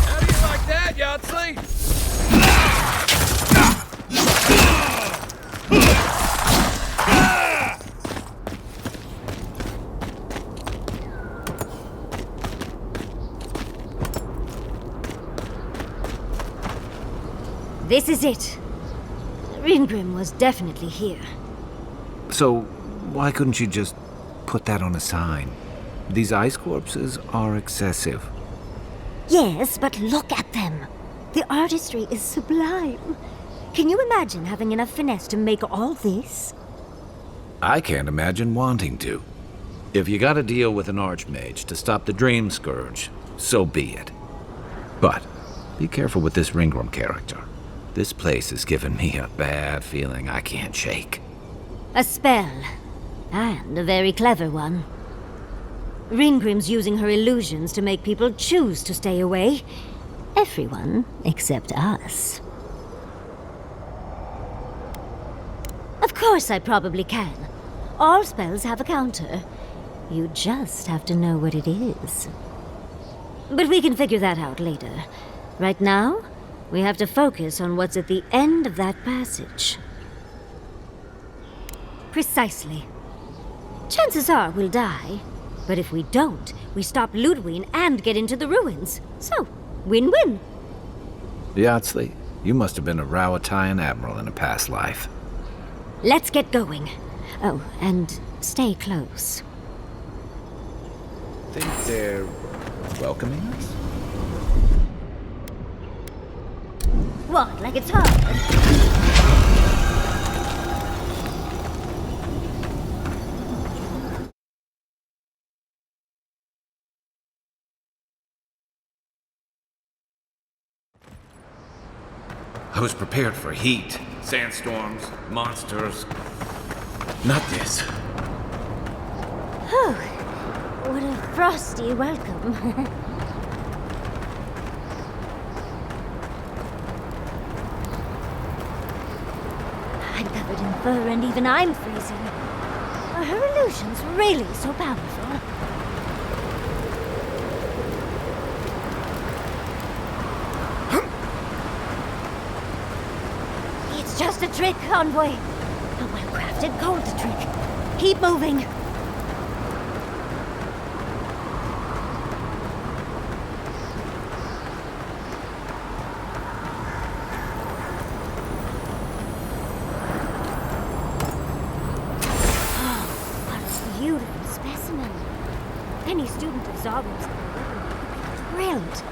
How do you like that, Yahtzee? This is it. Ringrim was definitely here. So, why couldn't you just put that on a sign? These ice corpses are excessive. Yes, but look at them. The artistry is sublime. Can you imagine having enough finesse to make all this? I can't imagine wanting to. If you gotta deal with an archmage to stop the Dream Scourge, so be it. But be careful with this Ringrim character. This place has given me a bad feeling I can't shake. A spell. And a very clever one. Ringrim's using her illusions to make people choose to stay away. Everyone except us. Of course I probably can. All spells have a counter. You just have to know what it is. But we can figure that out later. Right now, we have to focus on what's at the end of that passage. Precisely. Chances are we'll die. But if we don't, we stop Ludwig and get into the ruins. So, win-win. Yahtzee, you must have been a Rowatayan admiral in a past life. Let's get going. Oh, and stay close. Think they're welcoming us? What, like it's hard? I was prepared for heat, sandstorms, monsters. Not this. Oh, what a frosty welcome. I'm covered in fur and even I'm freezing. Are her illusions really so powerful? It's just a trick, Envoy. A well-crafted cold trick. Keep moving. Beautiful specimen. Any student of Zarwin's thrilled.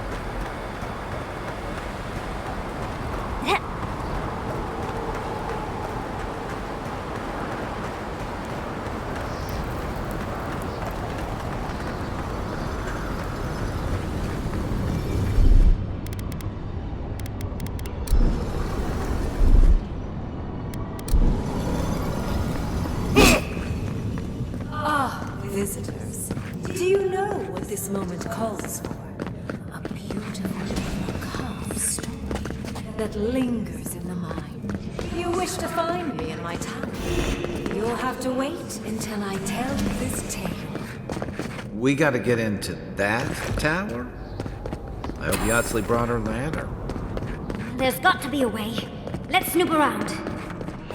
Visitors, do you know what this moment calls for? A beautiful, macabre story that lingers in the mind. You wish to find me in my tower. You'll have to wait until I tell you this tale. We gotta get into that tower? I hope Yahtzee brought her ladder. There's got to be a way. Let's snoop around.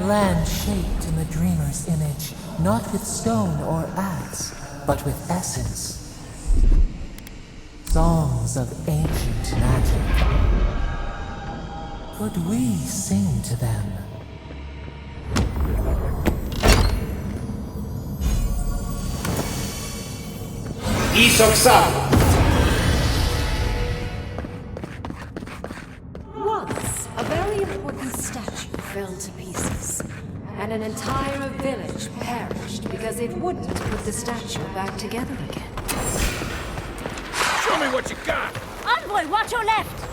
Land shaped in the dreamer's image, not with stone or axe, but with essence. Songs of ancient magic. Could we sing to them? Once, a very important statue fell to pieces, and an entire village perished because it wouldn't put the statue back together again. Show me what you got! Envoy, watch your left!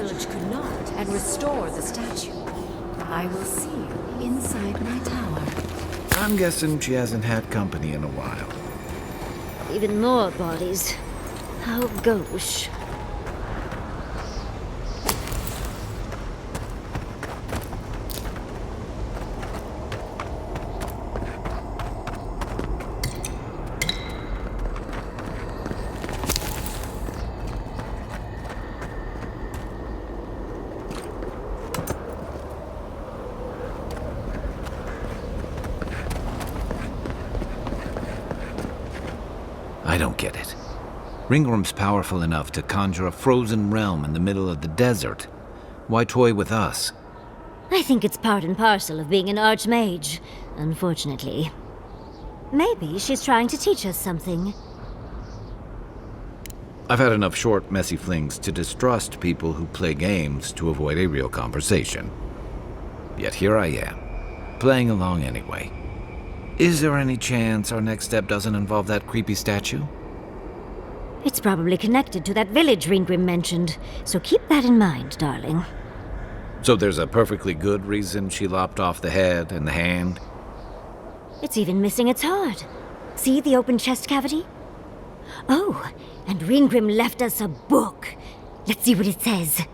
village could not and restore the statue. I will see you inside my tower. I'm guessing she hasn't had company in a while. Even more bodies. How gauche. I don't get it. Ringworm's powerful enough to conjure a frozen realm in the middle of the desert. Why toy with us? I think it's part and parcel of being an archmage, unfortunately. Maybe she's trying to teach us something. I've had enough short, messy flings to distrust people who play games to avoid a real conversation. Yet here I am, playing along anyway. Is there any chance our next step doesn't involve that creepy statue? It's probably connected to that village Ringrim mentioned, so keep that in mind, darling. So there's a perfectly good reason she lopped off the head and the hand? It's even missing its heart. See the open chest cavity? Oh, and Ringrim left us a book. Let's see what it says.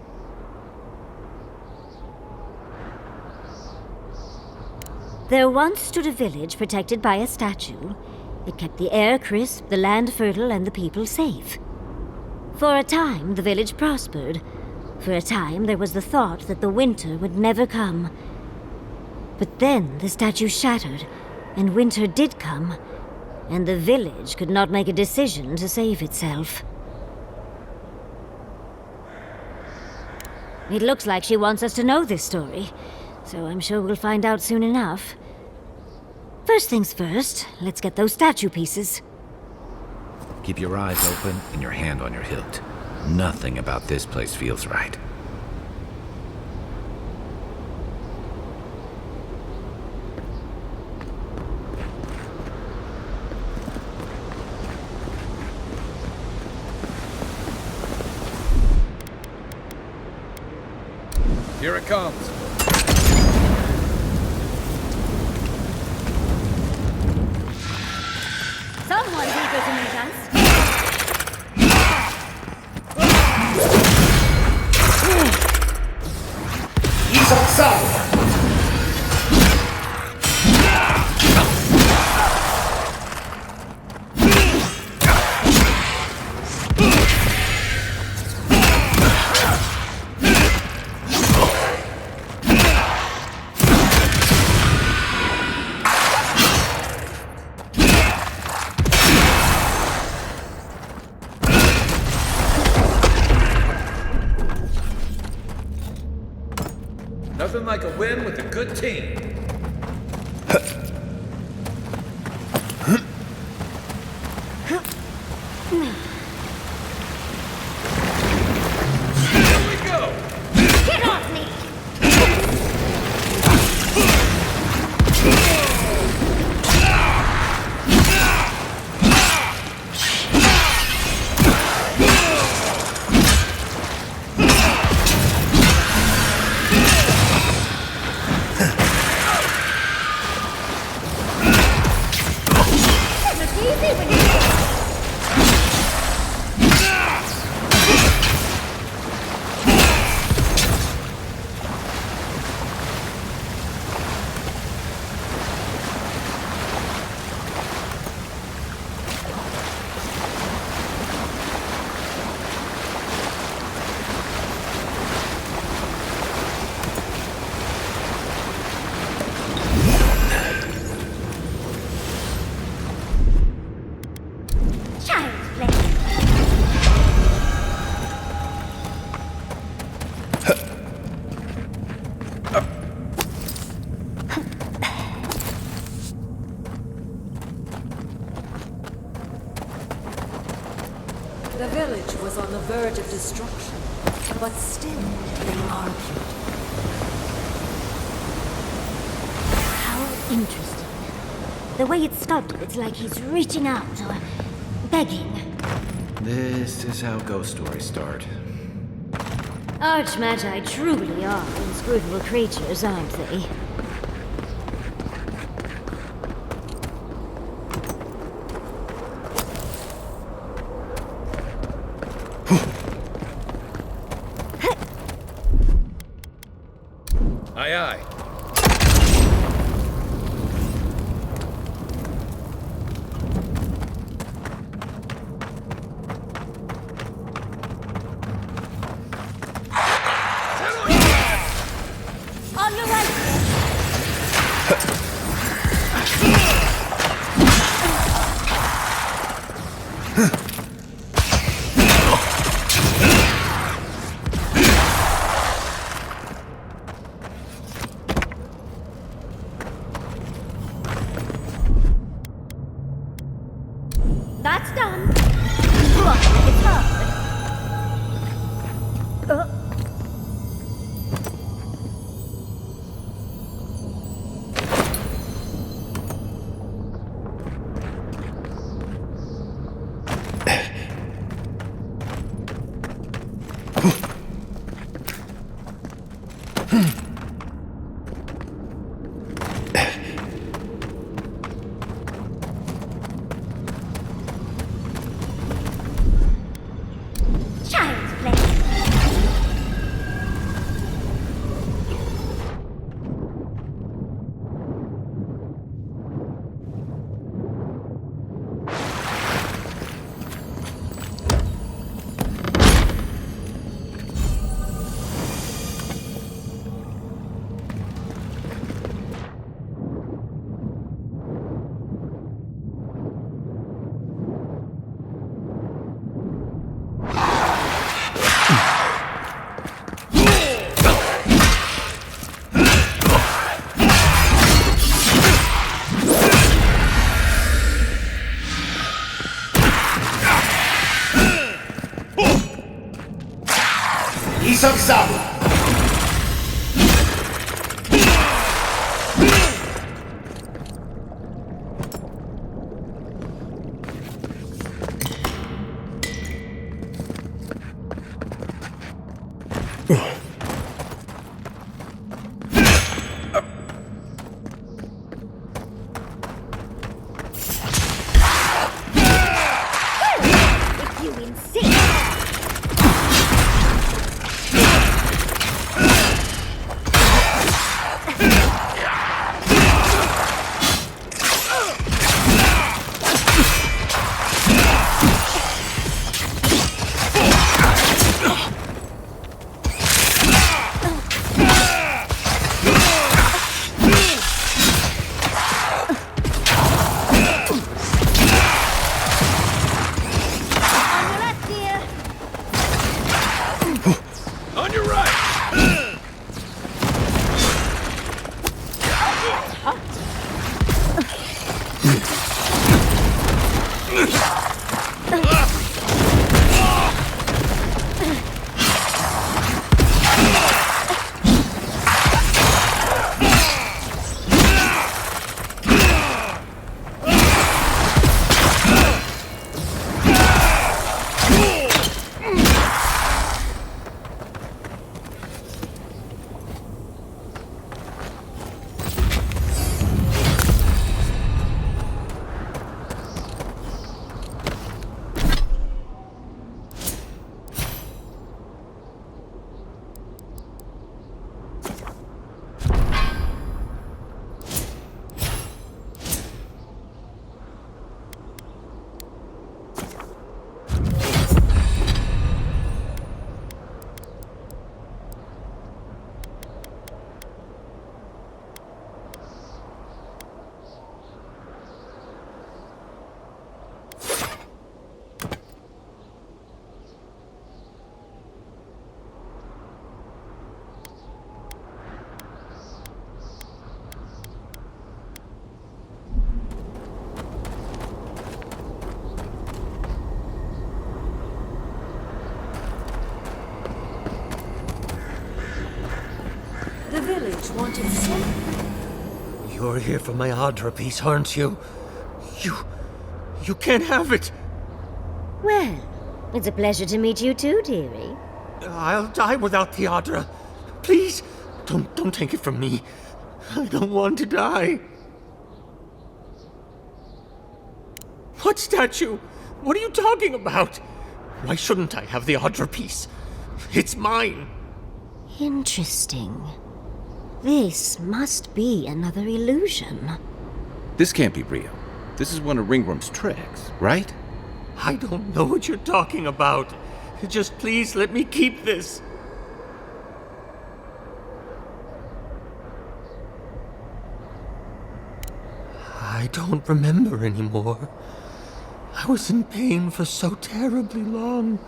There once stood a village protected by a statue. It kept the air crisp, the land fertile, and the people safe. For a time, the village prospered. For a time, there was the thought that the winter would never come. But then the statue shattered, and winter did come, and the village could not make a decision to save itself. It looks like she wants us to know this story, so I'm sure we'll find out soon enough. First things first, let's get those statue pieces. Keep your eyes open and your hand on your hilt. Nothing about this place feels right. Here it comes. Someone's eager to meet us. Nothing like a win with a good team. Here we go! Get off me! The village was on the verge of destruction, but still they argued. How interesting. The way it's sculpted, it's like he's reaching out or begging. This is how ghost stories start. Archmagi truly are inscrutable creatures, aren't they? Aye, aye. On your right! That's done. Look, it's hard. Child's play. Isang sabla. If you insist. On your right! The village wanted sleep. You're here for my Adra piece, aren't you? You can't have it! Well, it's a pleasure to meet you too, dearie. I'll die without the Adra. Please, don't take it from me. I don't want to die. What statue? What are you talking about? Why shouldn't I have the Adra piece? It's mine. Interesting. This must be another illusion. This can't be real. This is one of Ringworm's tricks, right? I don't know what you're talking about. Just please let me keep this. I don't remember anymore. I was in pain for so terribly long.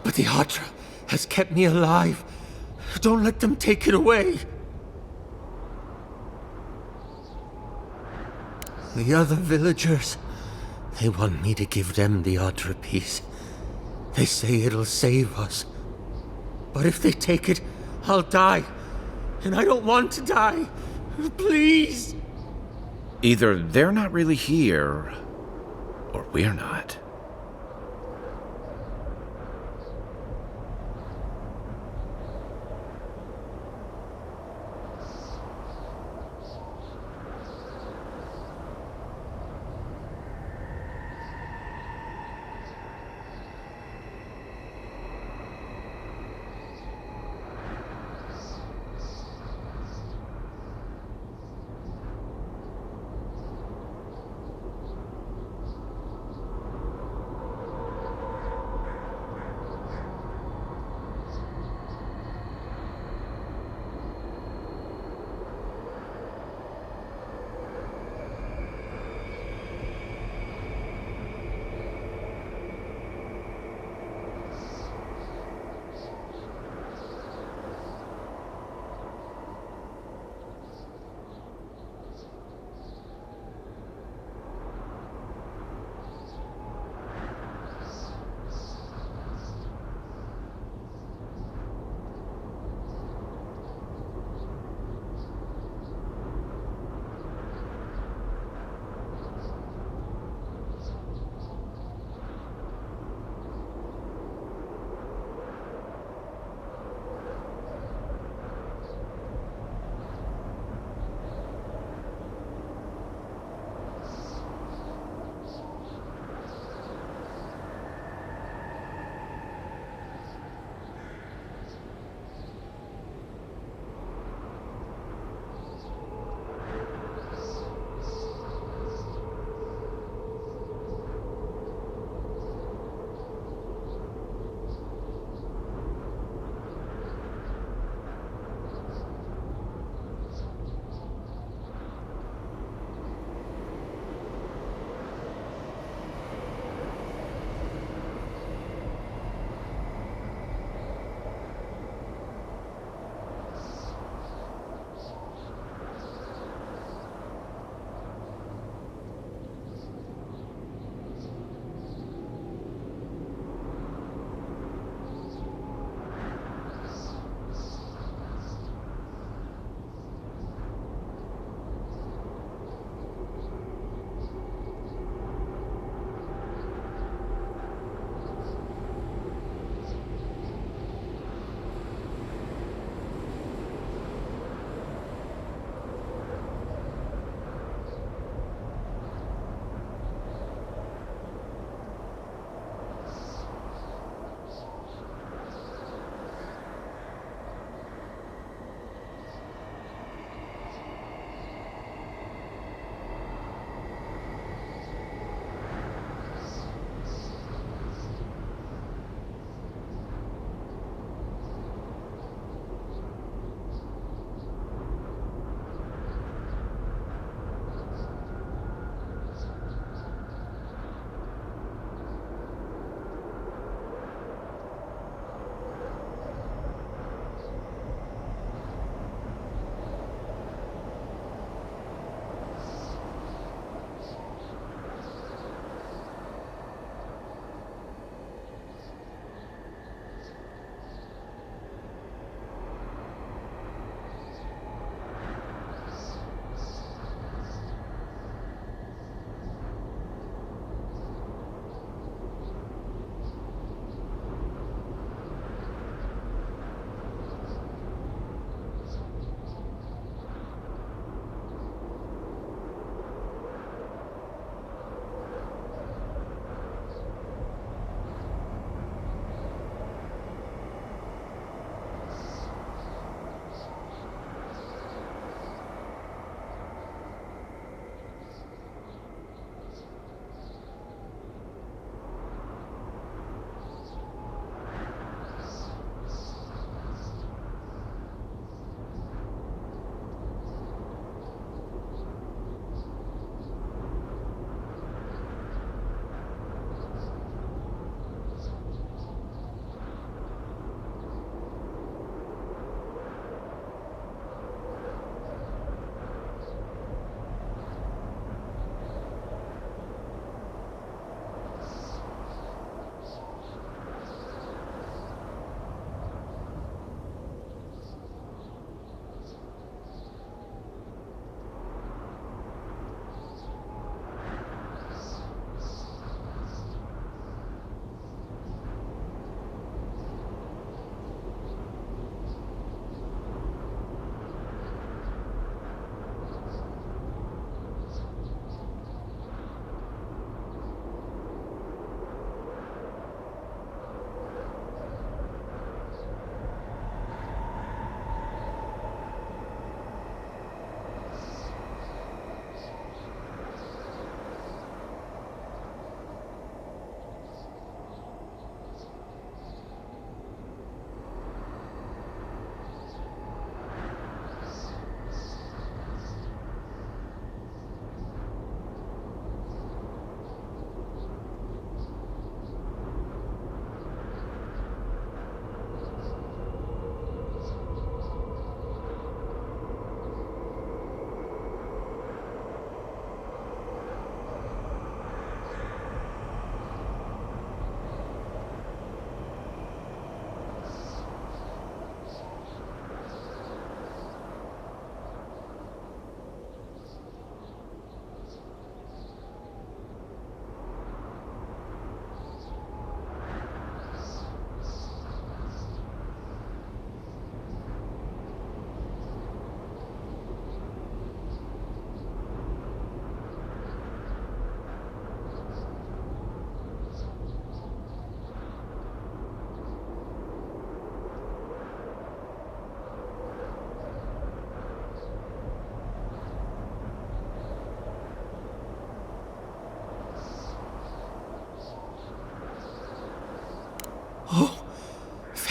But the Adra has kept me alive. Don't let them take it away. The other villagers, they want me to give them the Adra piece. They say it'll save us. But if they take it, I'll die. And I don't want to die. Please. Either they're not really here, or we're not.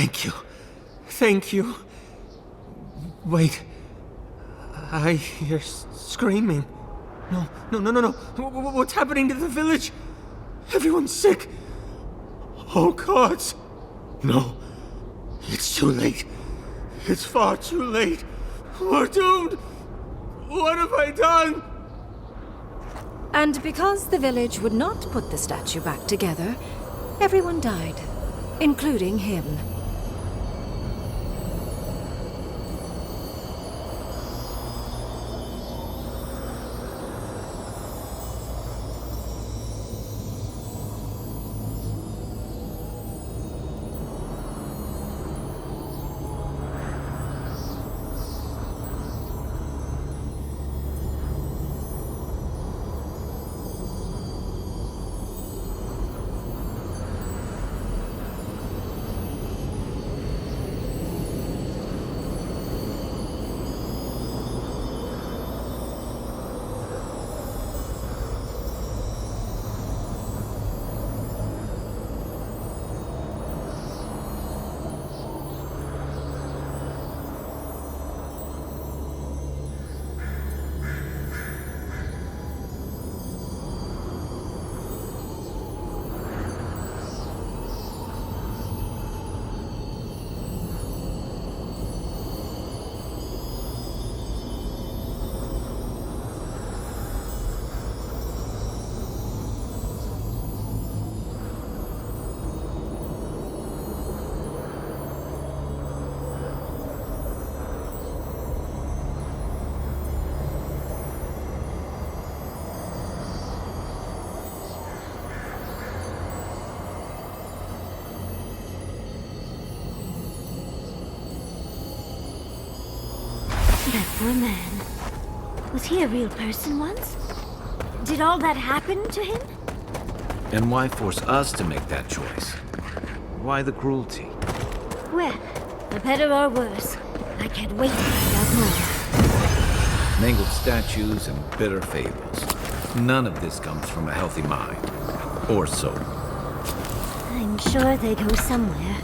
Thank you. Thank you. Wait. I hear screaming. No. What's happening to the village? Everyone's sick. Oh, gods. No. It's too late. It's far too late. We're doomed. What have I done? And because the village would not put the statue back together, everyone died, including him. That poor man. Was he a real person once? Did all that happen to him? And why force us to make that choice? Why the cruelty? Well, for better or worse, I can't wait to find out more. Mangled statues and bitter fables. None of this comes from a healthy mind. Or soul. I'm sure they go somewhere.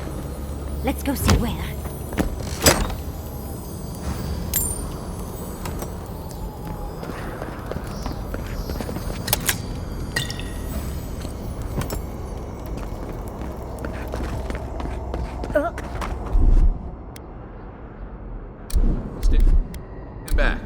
Let's go see where. Stand back.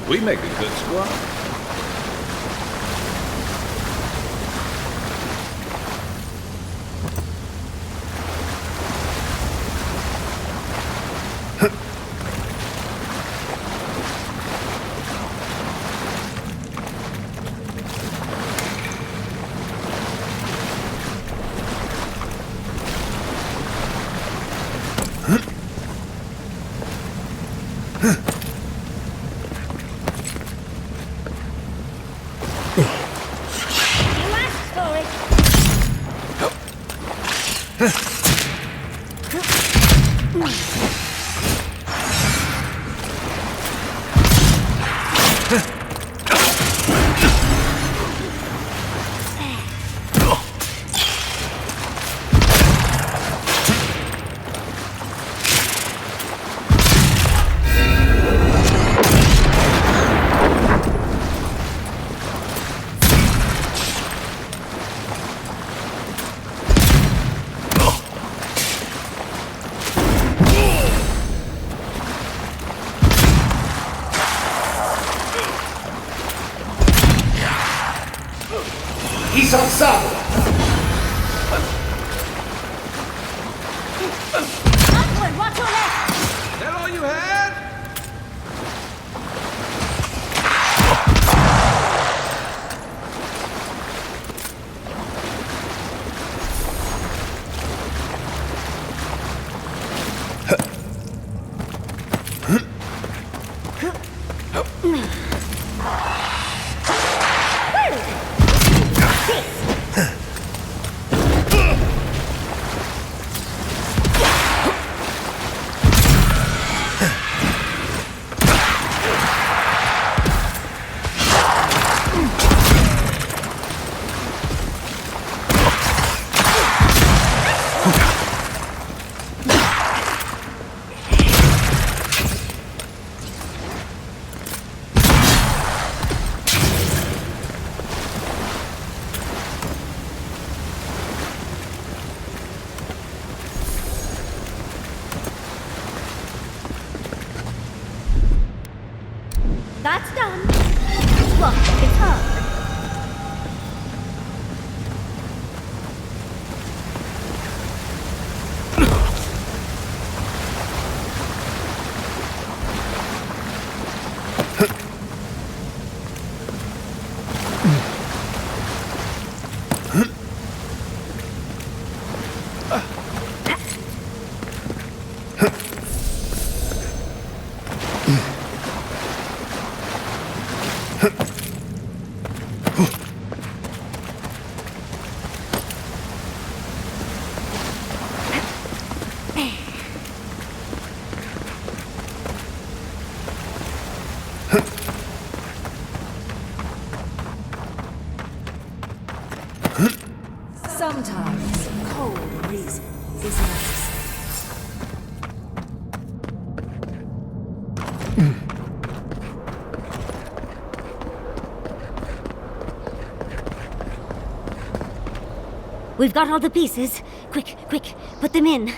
We make a good squad. That's done. What? It's hard. Sometimes cold reason is necessary. We've got all the pieces. Quick, quick, put them in.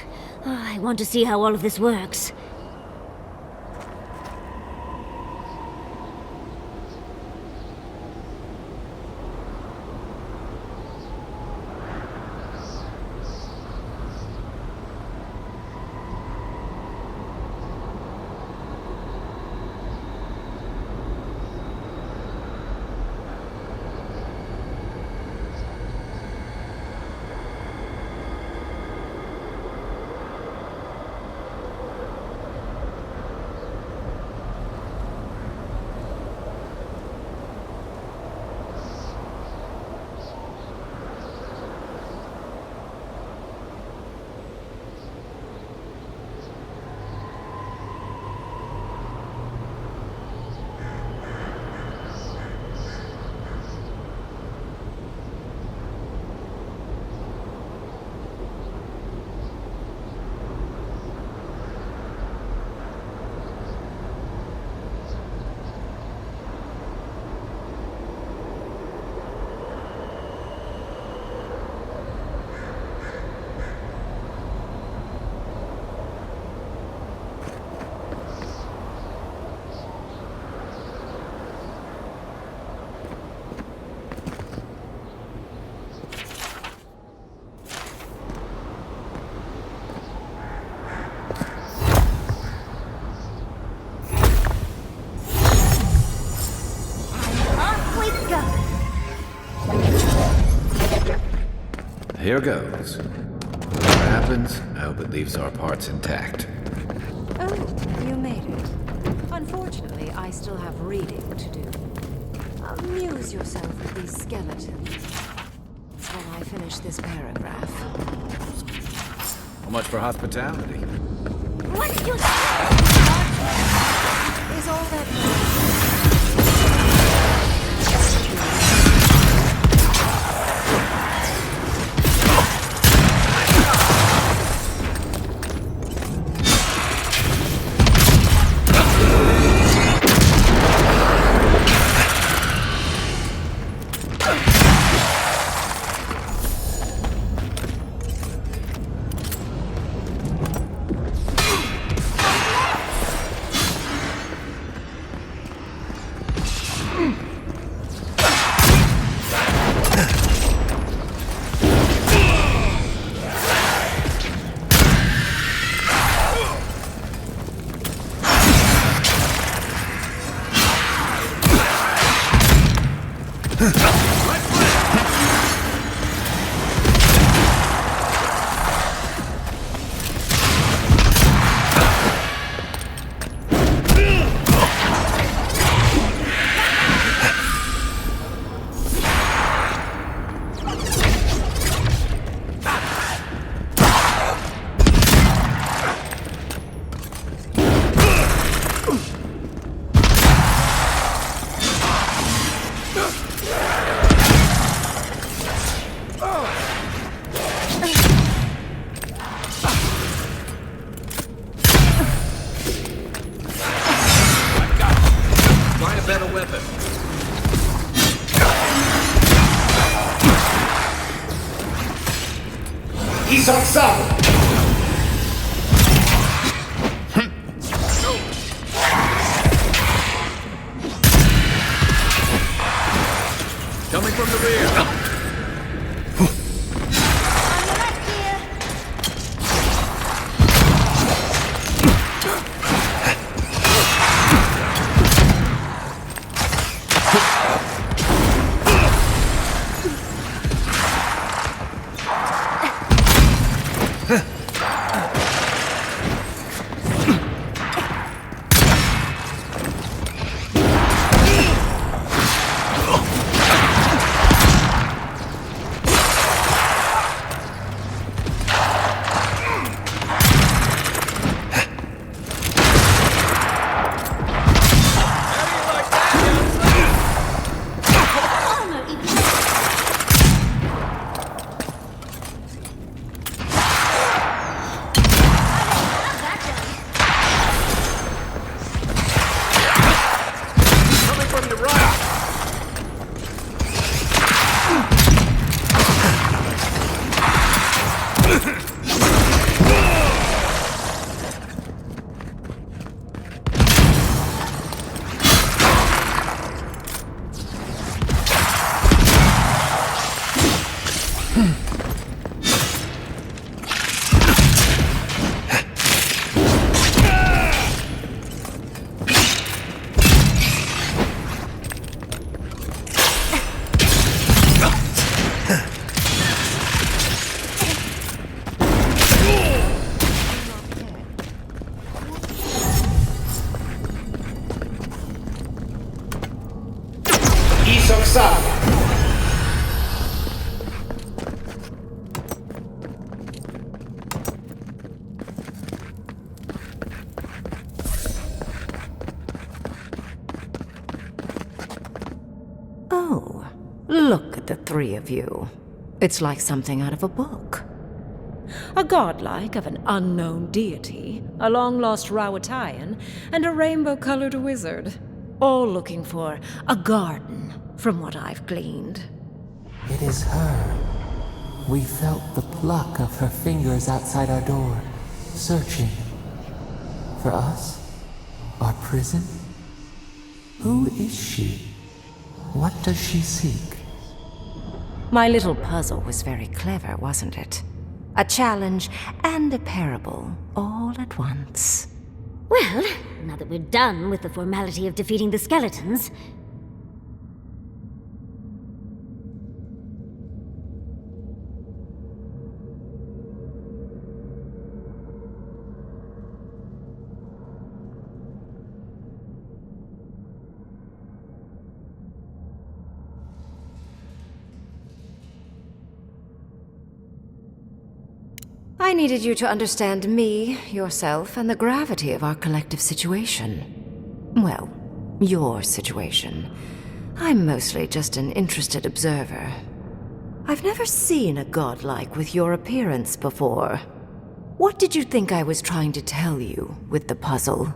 Oh, I want to see how all of this works. Here goes. Whatever happens, I hope it leaves our parts intact. Oh, you made it. Unfortunately, I still have reading to do. Amuse yourself with these skeletons while I finish this paragraph. How much for hospitality? What you Is all that Coming from the rear. Oh, look at the three of you. It's like something out of a book. A godlike of an unknown deity, a long-lost Rawatayan, and a rainbow-colored wizard. All looking for a garden, from what I've gleaned. It is her. We felt the pluck of her fingers outside our door, searching. For us? Our prison? Who is she? What does she seek? My little puzzle was very clever, wasn't it? A challenge and a parable, all at once. Well, now that we're done with the formality of defeating the skeletons... I needed you to understand me, yourself, and the gravity of our collective situation. Well, your situation. I'm mostly just an interested observer. I've never seen a godlike with your appearance before. What did you think I was trying to tell you with the puzzle?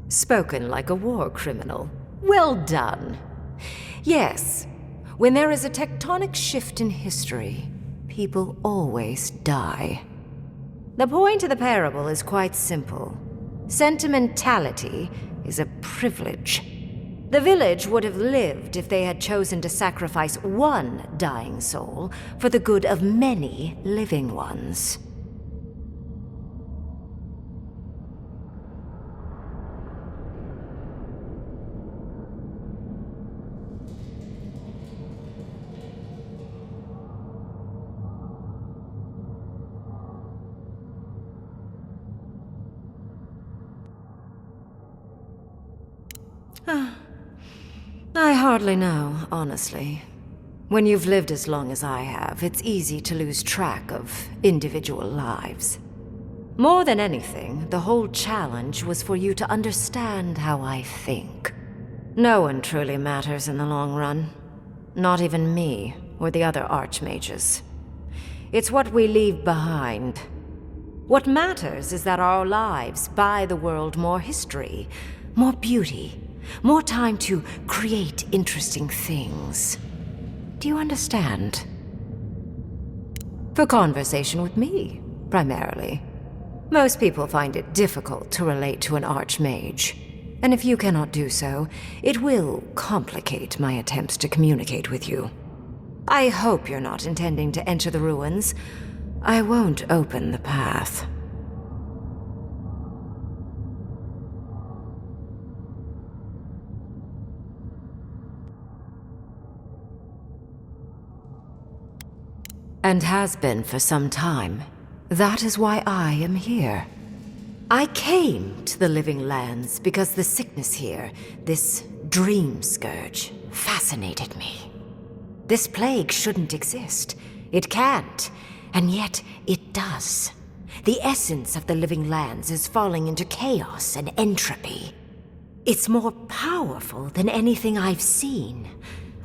Spoken like a war criminal. Well done. Yes, when there is a tectonic shift in history, people always die. The point of the parable is quite simple. Sentimentality is a privilege. The village would have lived if they had chosen to sacrifice one dying soul for the good of many living ones. I hardly know, honestly. When you've lived as long as I have, it's easy to lose track of individual lives. More than anything, the whole challenge was for you to understand how I think. No one truly matters in the long run. Not even me, or the other archmages. It's what we leave behind. What matters is that our lives buy the world more history, more beauty, more time to create interesting things. Do you understand? For conversation with me, primarily. Most people find it difficult to relate to an archmage. And if you cannot do so, it will complicate my attempts to communicate with you. I hope you're not intending to enter the ruins. I won't open the path. And has been for some time. That is why I am here. I came to the Living Lands because the sickness here, this dream scourge, fascinated me. This plague shouldn't exist. It can't, and yet it does. The essence of the Living Lands is falling into chaos and entropy. It's more powerful than anything I've seen.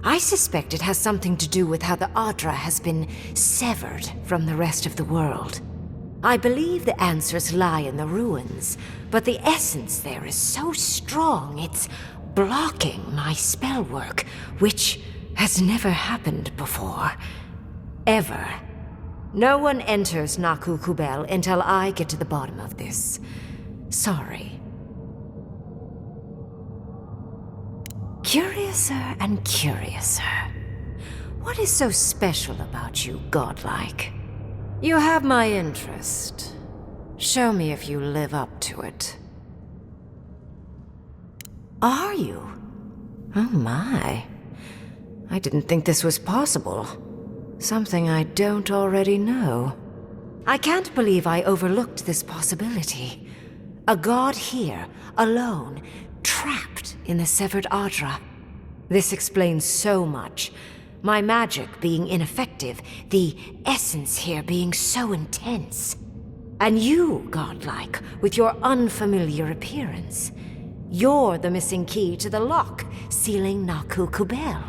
I suspect it has something to do with how the Adra has been severed from the rest of the world. I believe the answers lie in the ruins, but the essence there is so strong it's blocking my spell work, which has never happened before. Ever. No one enters Naku Kubel until I get to the bottom of this. Sorry. Curiouser and curiouser. What is so special about you, godlike? You have my interest. Show me if you live up to it. Are you? Oh my. I didn't think this was possible. Something I don't already know. I can't believe I overlooked this possibility. A god here, alone, trapped in the severed Adra. This explains so much. My magic being ineffective, the essence here being so intense. And you, godlike, with your unfamiliar appearance. You're the missing key to the lock, sealing Naku Kubel.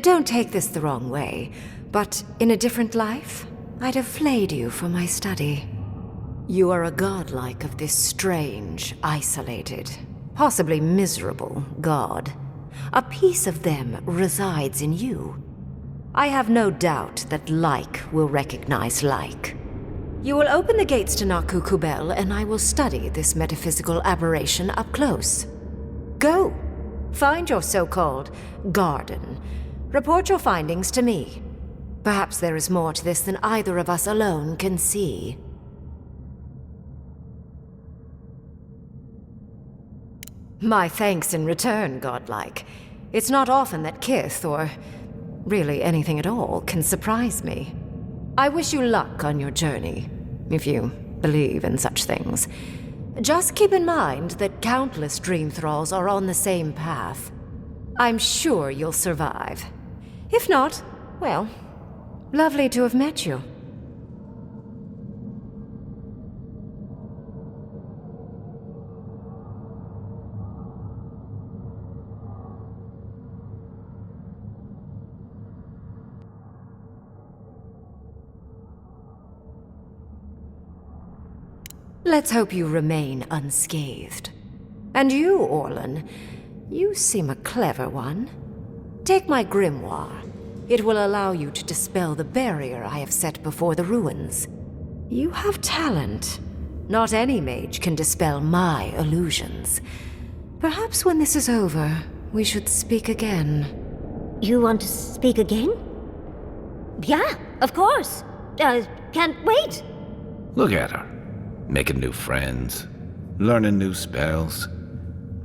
Don't take this the wrong way, but in a different life, I'd have flayed you for my study. You are a godlike of this strange, isolated, possibly miserable god. A piece of them resides in you. I have no doubt that like will recognize like. You will open the gates to Naku Kubel, and I will study this metaphysical aberration up close. Go! Find your so-called garden. Report your findings to me. Perhaps there is more to this than either of us alone can see. My thanks in return, godlike. It's not often that Kith, or really anything at all, can surprise me. I wish you luck on your journey, if you believe in such things. Just keep in mind that countless dream thralls are on the same path. I'm sure you'll survive. If not, well, lovely to have met you. Let's hope you remain unscathed. And you, Orlan, you seem a clever one. Take my grimoire. It will allow you to dispel the barrier I have set before the ruins. You have talent. Not any mage can dispel my illusions. Perhaps when this is over, we should speak again. You want to speak again? Yeah, of course. Can't wait. Look at her. Making new friends, learning new spells.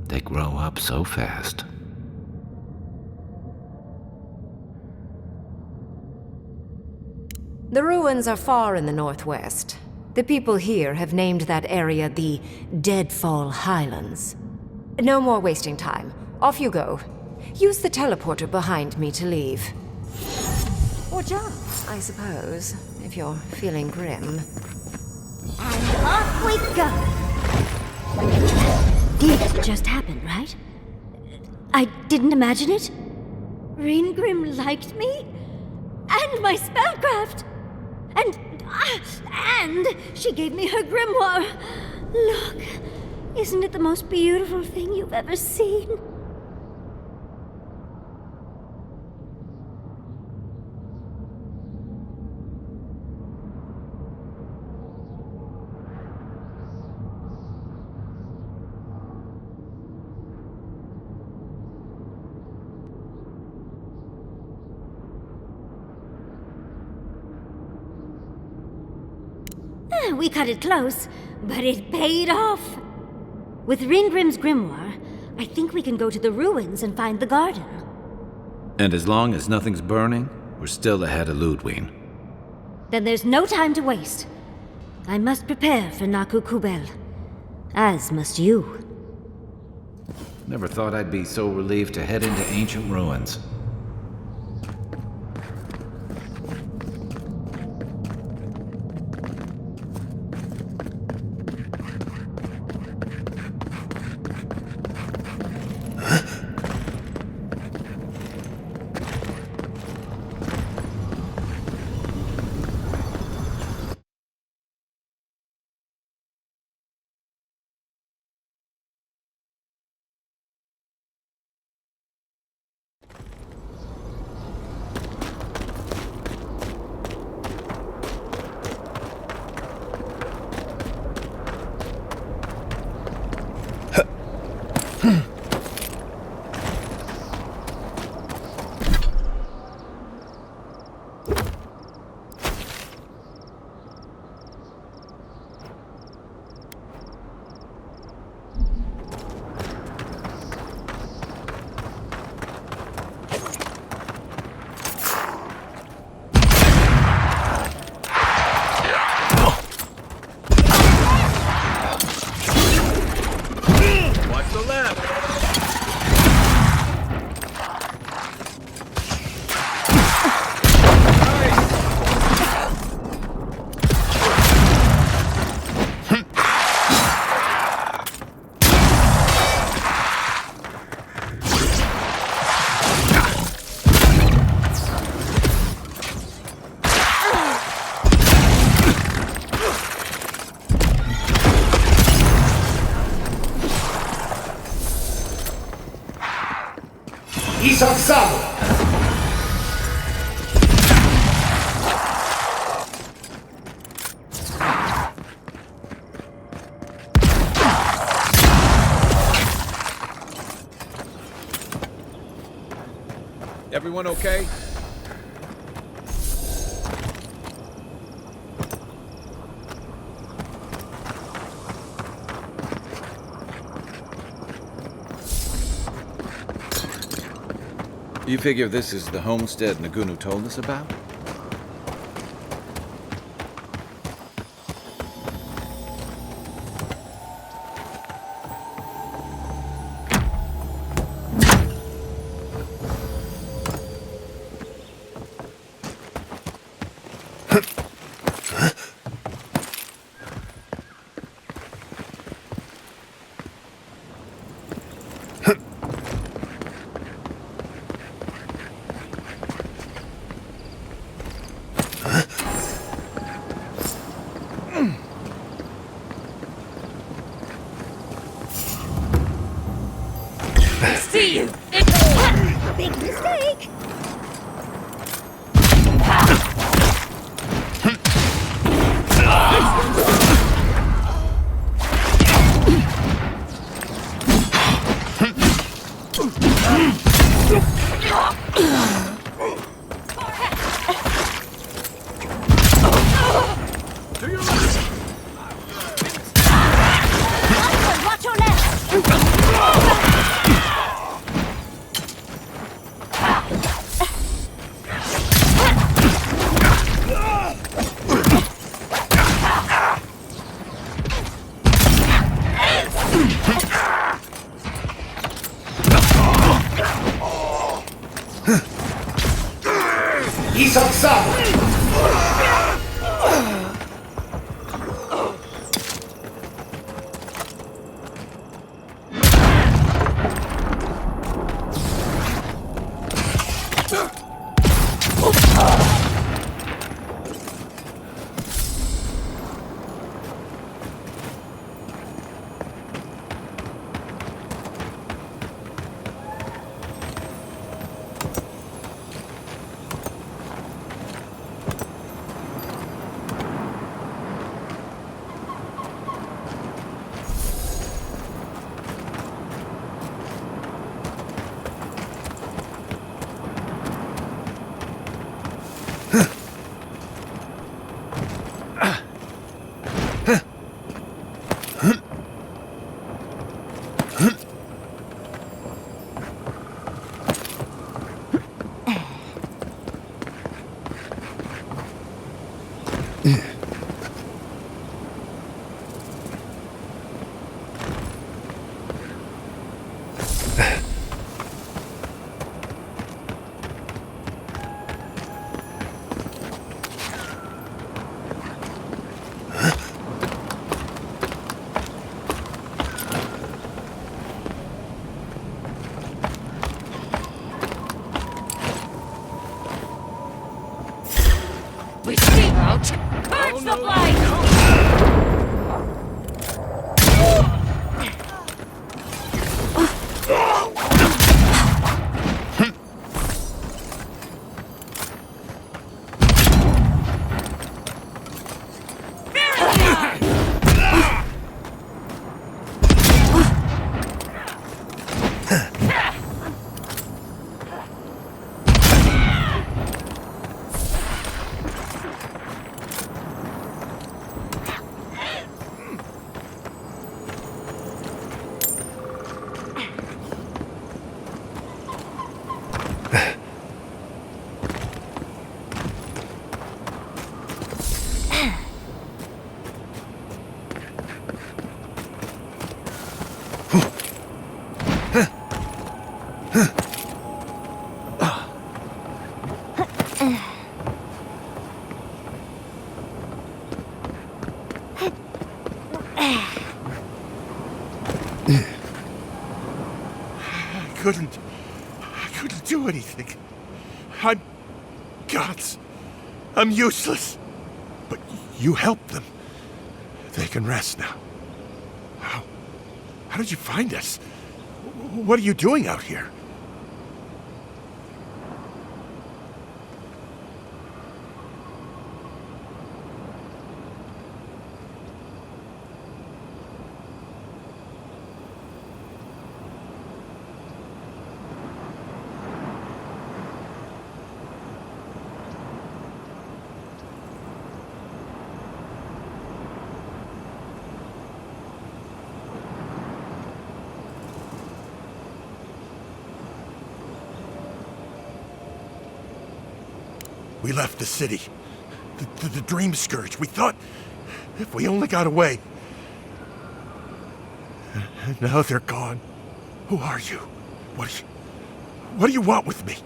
They grow up so fast. The ruins are far in the northwest. The people here have named that area the Deadfall Highlands. No more wasting time. Off you go. Use the teleporter behind me to leave. Or jump, I suppose, if you're feeling grim. And off we go! Did just happen, right? I didn't imagine it. Ringrim liked me? And my spellcraft! And she gave me her grimoire! Look, isn't it the most beautiful thing you've ever seen? We cut it close, but it paid off. With Ringrim's grimoire, I think we can go to the ruins and find the garden. And as long as nothing's burning, we're still ahead of Ludwig. Then there's no time to waste. I must prepare for Naku Kubel. As must you. Never thought I'd be so relieved to head into ancient ruins. Everyone okay? You figure this is the homestead Nagunu told us about? See you! Big mistake! Watch your left! We steamroach! Purge the blight! I couldn't do anything. I'm gods. I'm useless. But you helped them. They can rest now. How did you find us? What are you doing out here? We left the city. The Dream Scourge. We thought if we only got away. And now they're gone. Who are you? What do you want with me?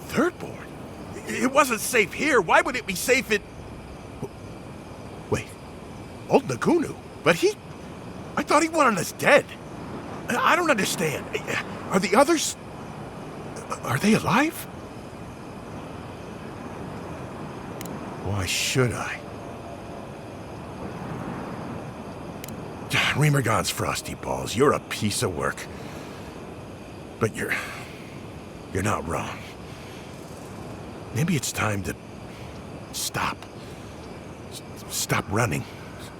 Thirdborn? It wasn't safe here. Why would it be safe in... Wait. Old Nagunu? But I thought he wanted us dead. I don't understand. Are the others... Are they alive? Why should I? Remergon's frosty balls. You're a piece of work. But you're not wrong. Maybe it's time to stop. Stop running.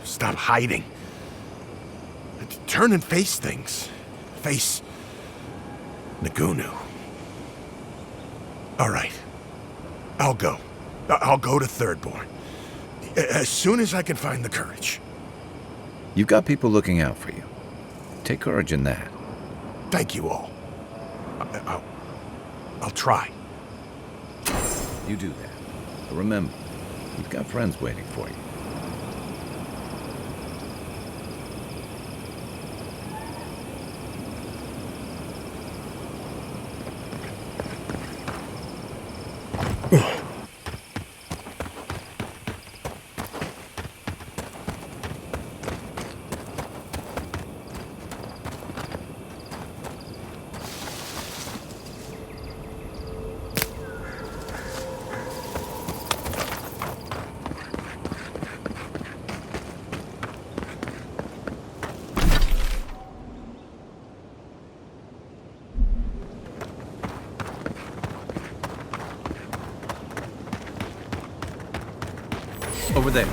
Stop hiding. Turn and face things. Face Nagunu. All right. I'll go. I'll go to Thirdborn. As soon as I can find the courage. You've got people looking out for you. Take courage in that. Thank you all. I'll try. You do that. But remember, you've got friends waiting for you. Over there.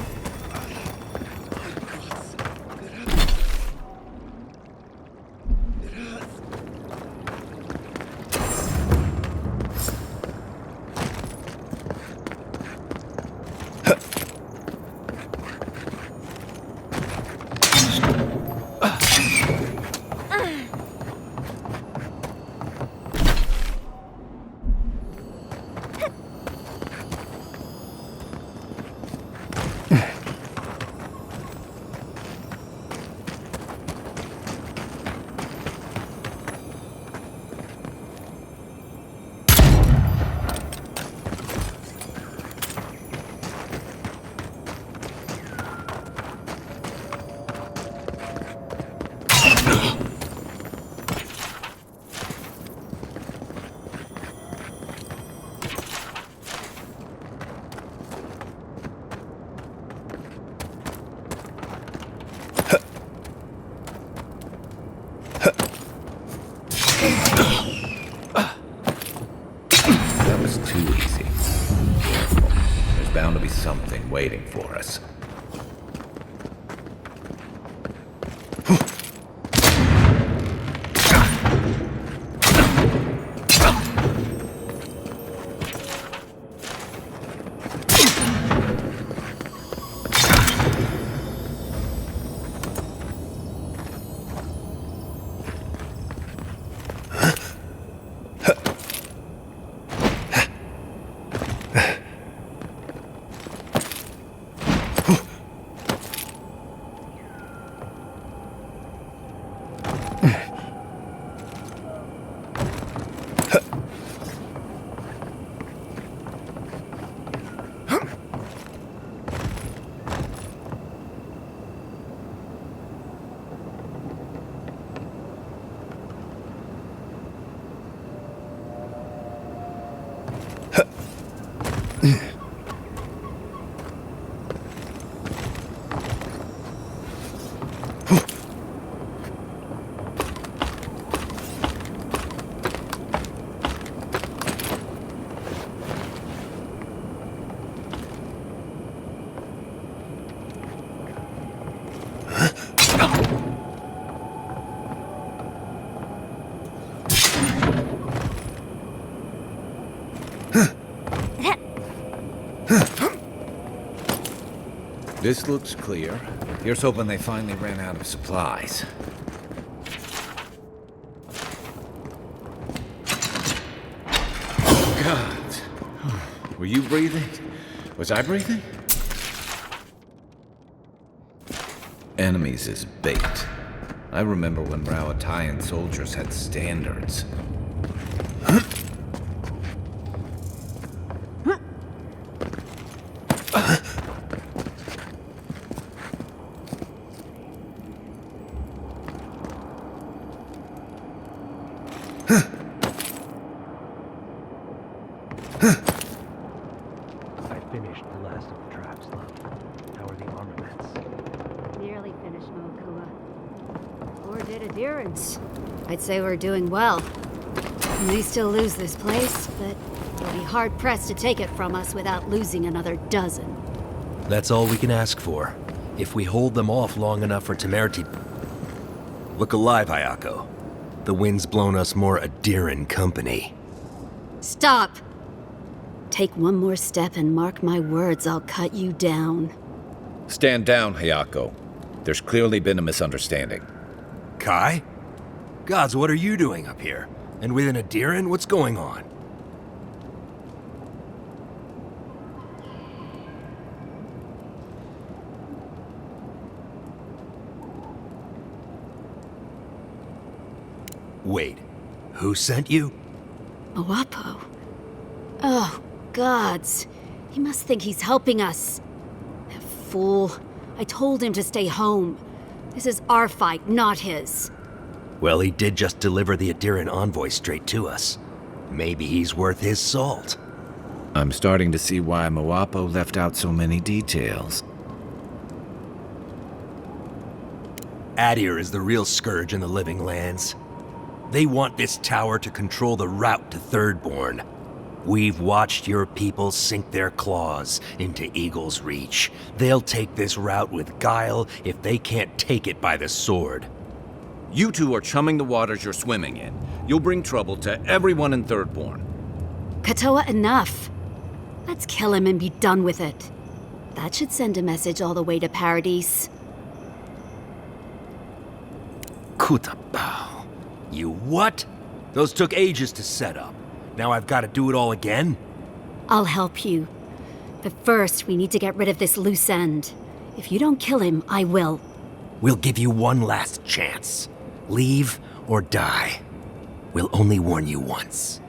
That was too easy. Careful. There's bound to be something waiting for us. This looks clear. Here's hoping they finally ran out of supplies. God. Were you breathing? Was I breathing? Enemies is bait. I remember when Rawatayan soldiers had standards. I finished the last of the traps, love. How are the armaments? Nearly finished, Moakua. Or did adherence. I'd say we're doing well. We may still lose this place, but we'll be hard-pressed to take it from us without losing another dozen. That's all we can ask for. If we hold them off long enough for Temerity... Look alive, Hayako. The wind's blown us more Adiran company. Stop! Take one more step and mark my words, I'll cut you down. Stand down, Hayako. There's clearly been a misunderstanding. Kai? Gods, what are you doing up here? And with an Adiran, what's going on? Wait, who sent you? Mawapo. Oh, gods. He must think he's helping us. That fool. I told him to stay home. This is our fight, not his. Well, he did just deliver the Adiran envoy straight to us. Maybe he's worth his salt. I'm starting to see why Mawapo left out so many details. Adir is the real scourge in the Living Lands. They want this tower to control the route to Thirdborn. We've watched your people sink their claws into Eagle's Reach. They'll take this route with guile if they can't take it by the sword. You two are chumming the waters you're swimming in. You'll bring trouble to everyone in Thirdborn. Katoa, enough. Let's kill him and be done with it. That should send a message all the way to Paradise. Kutabao. You what? Those took ages to set up. Now I've got to do it all again? I'll help you. But first, we need to get rid of this loose end. If you don't kill him, I will. We'll give you one last chance. Leave or die. We'll only warn you once.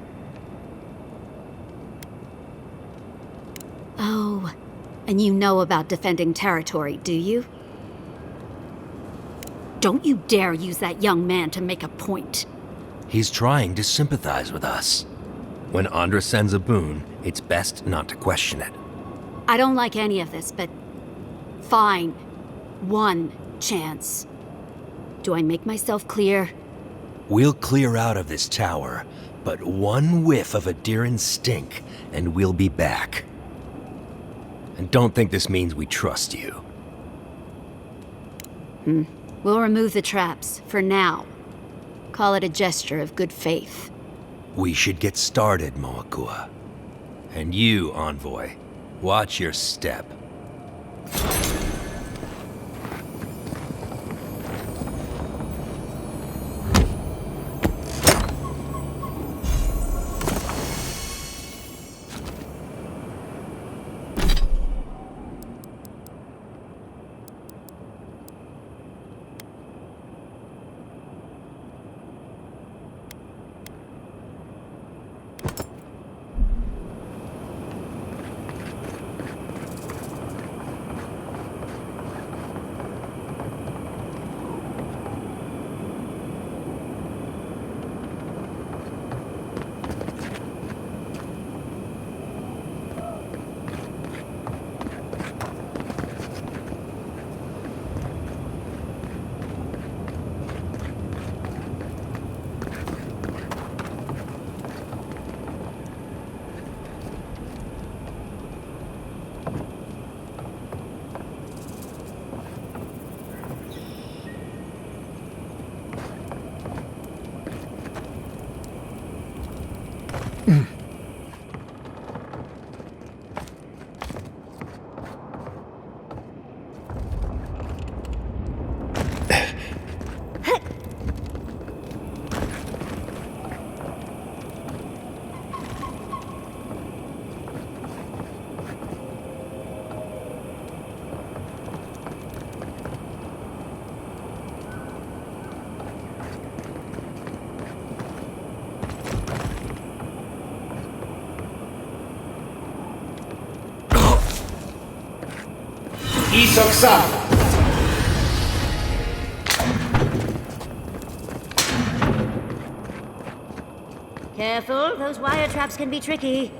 Oh, and you know about defending territory, do you? Don't you dare use that young man to make a point. He's trying to sympathize with us. When Andra sends a boon, it's best not to question it. I don't like any of this, but fine. One chance. Do I make myself clear? We'll clear out of this tower, but one whiff of Adiran stink, and we'll be back. And don't think this means we trust you. We'll remove the traps, for now. Call it a gesture of good faith. We should get started, Moakua. And you, Envoy, watch your step. Careful, those wire traps can be tricky.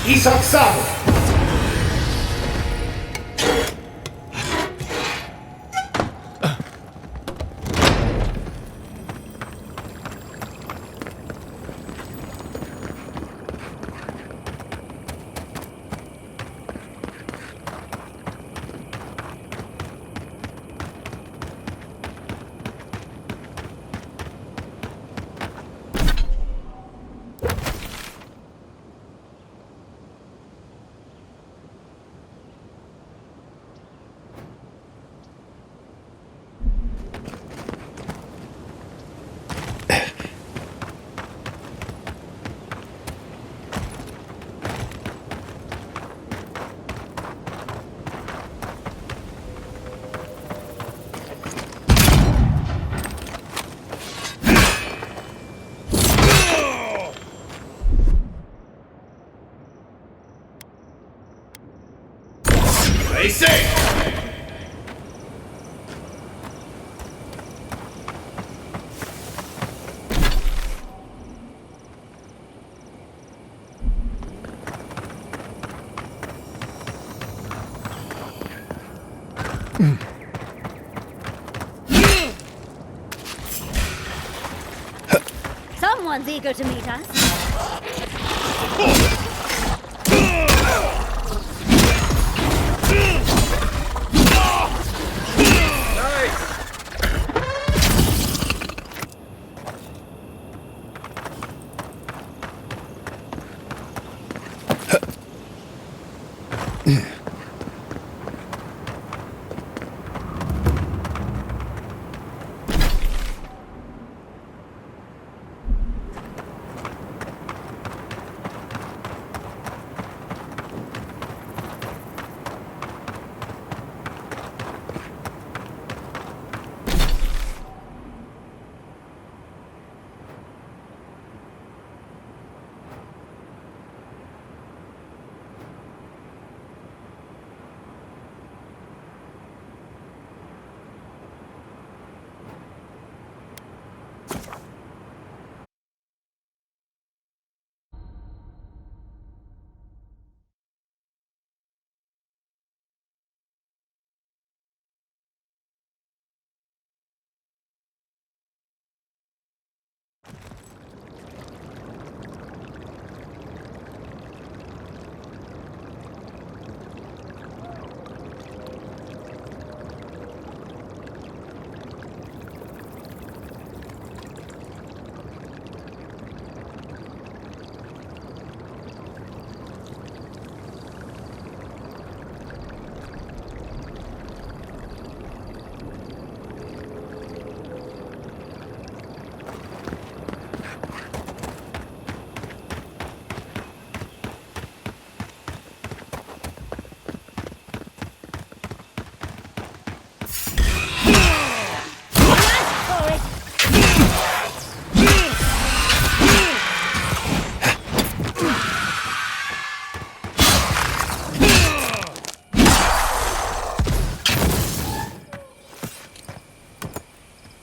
Isaksado! Stay safe! Someone's eager to meet us.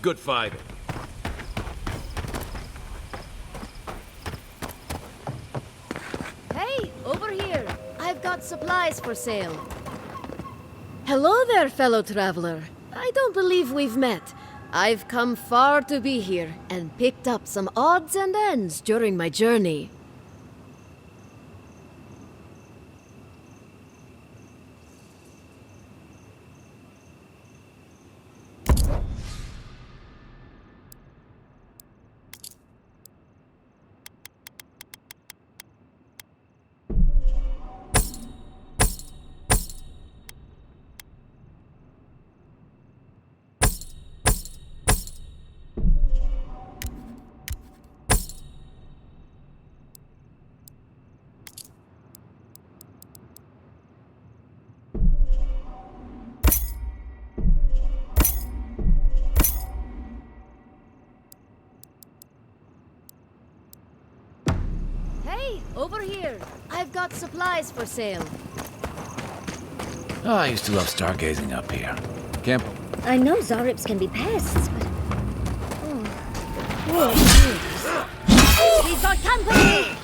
Good fighting. Hey, over here. I've got supplies for sale. Hello there, fellow traveler. I don't believe we've met. I've come far to be here and picked up some odds and ends during my journey. Hey, over here. I've got supplies for sale. Oh, I used to love stargazing up here. Camp. I know Zarips can be pests, but... Oh, we've got company!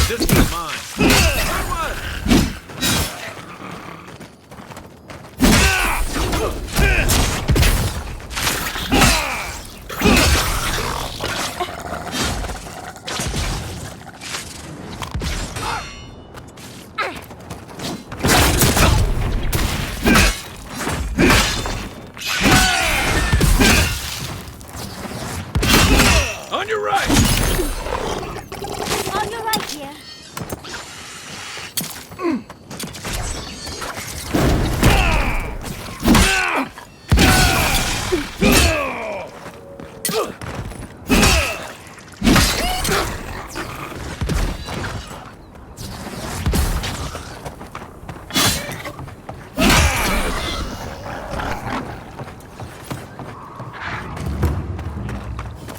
This is mine. On your right! On your right here.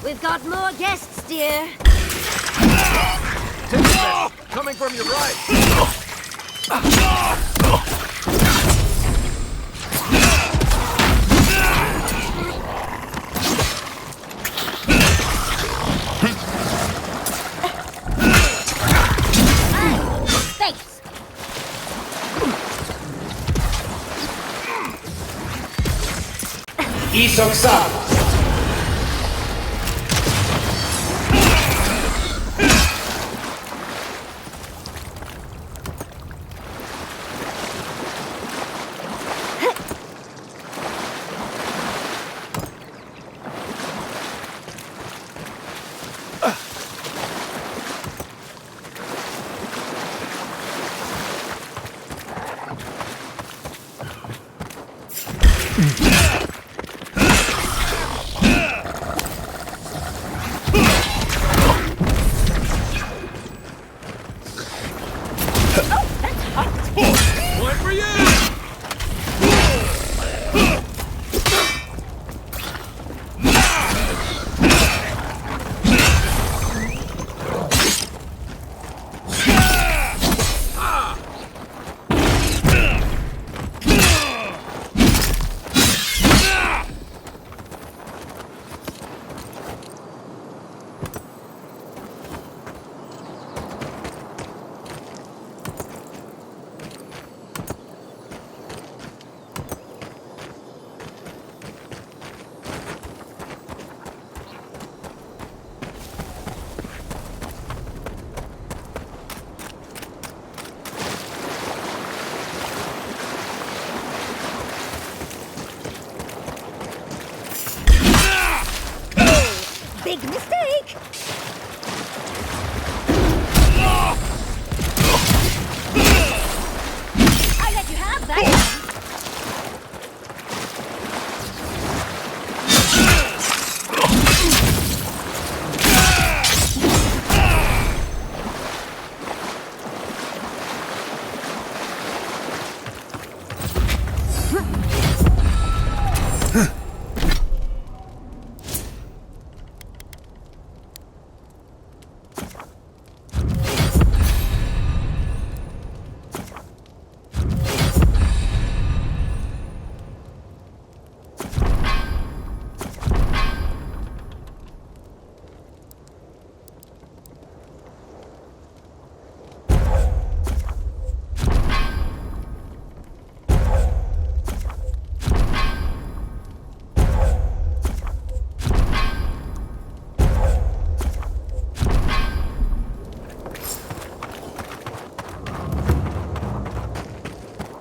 We've got more guests, dear. Take this! Coming from your right! Thanks. Isoksa! One for you! Big mistake. I let you have that.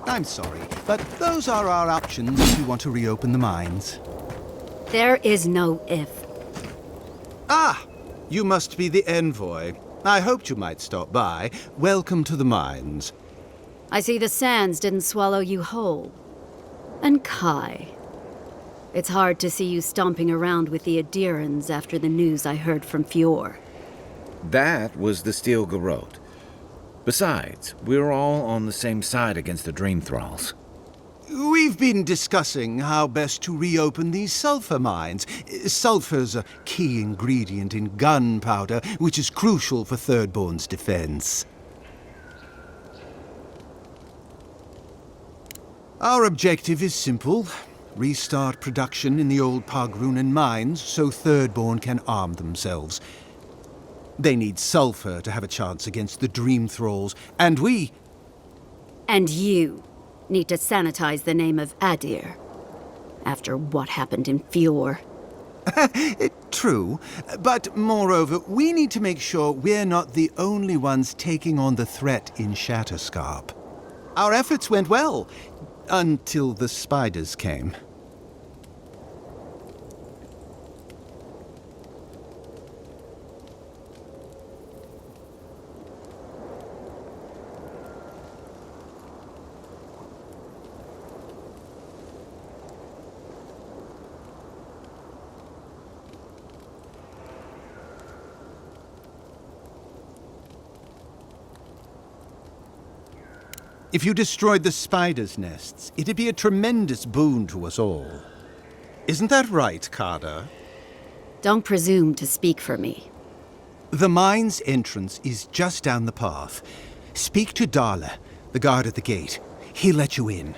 I'm sorry, but those are our options if you want to reopen the mines. There is no if. Ah! You must be the envoy. I hoped you might stop by. Welcome to the mines. I see the sands didn't swallow you whole. And Kai. It's hard to see you stomping around with the Adirans after the news I heard from Fior. That was the Steel Garrote. Besides, we're all on the same side against the Dream Thralls. We've been discussing how best to reopen these sulfur mines. Sulfur's a key ingredient in gunpowder, which is crucial for Thirdborn's defense. Our objective is simple. Restart production in the old Pogrunen mines so Thirdborn can arm themselves. They need sulfur to have a chance against the Dream Thralls, and we... And you need to sanitize the name of Adir after what happened in Fjord. True, but moreover, we need to make sure we're not the only ones taking on the threat in Shatterscarp. Our efforts went well, until the spiders came. If you destroyed the spiders' nests, it'd be a tremendous boon to us all. Isn't that right, Kada? Don't presume to speak for me. The mine's entrance is just down the path. Speak to Darla, the guard at the gate. He'll let you in.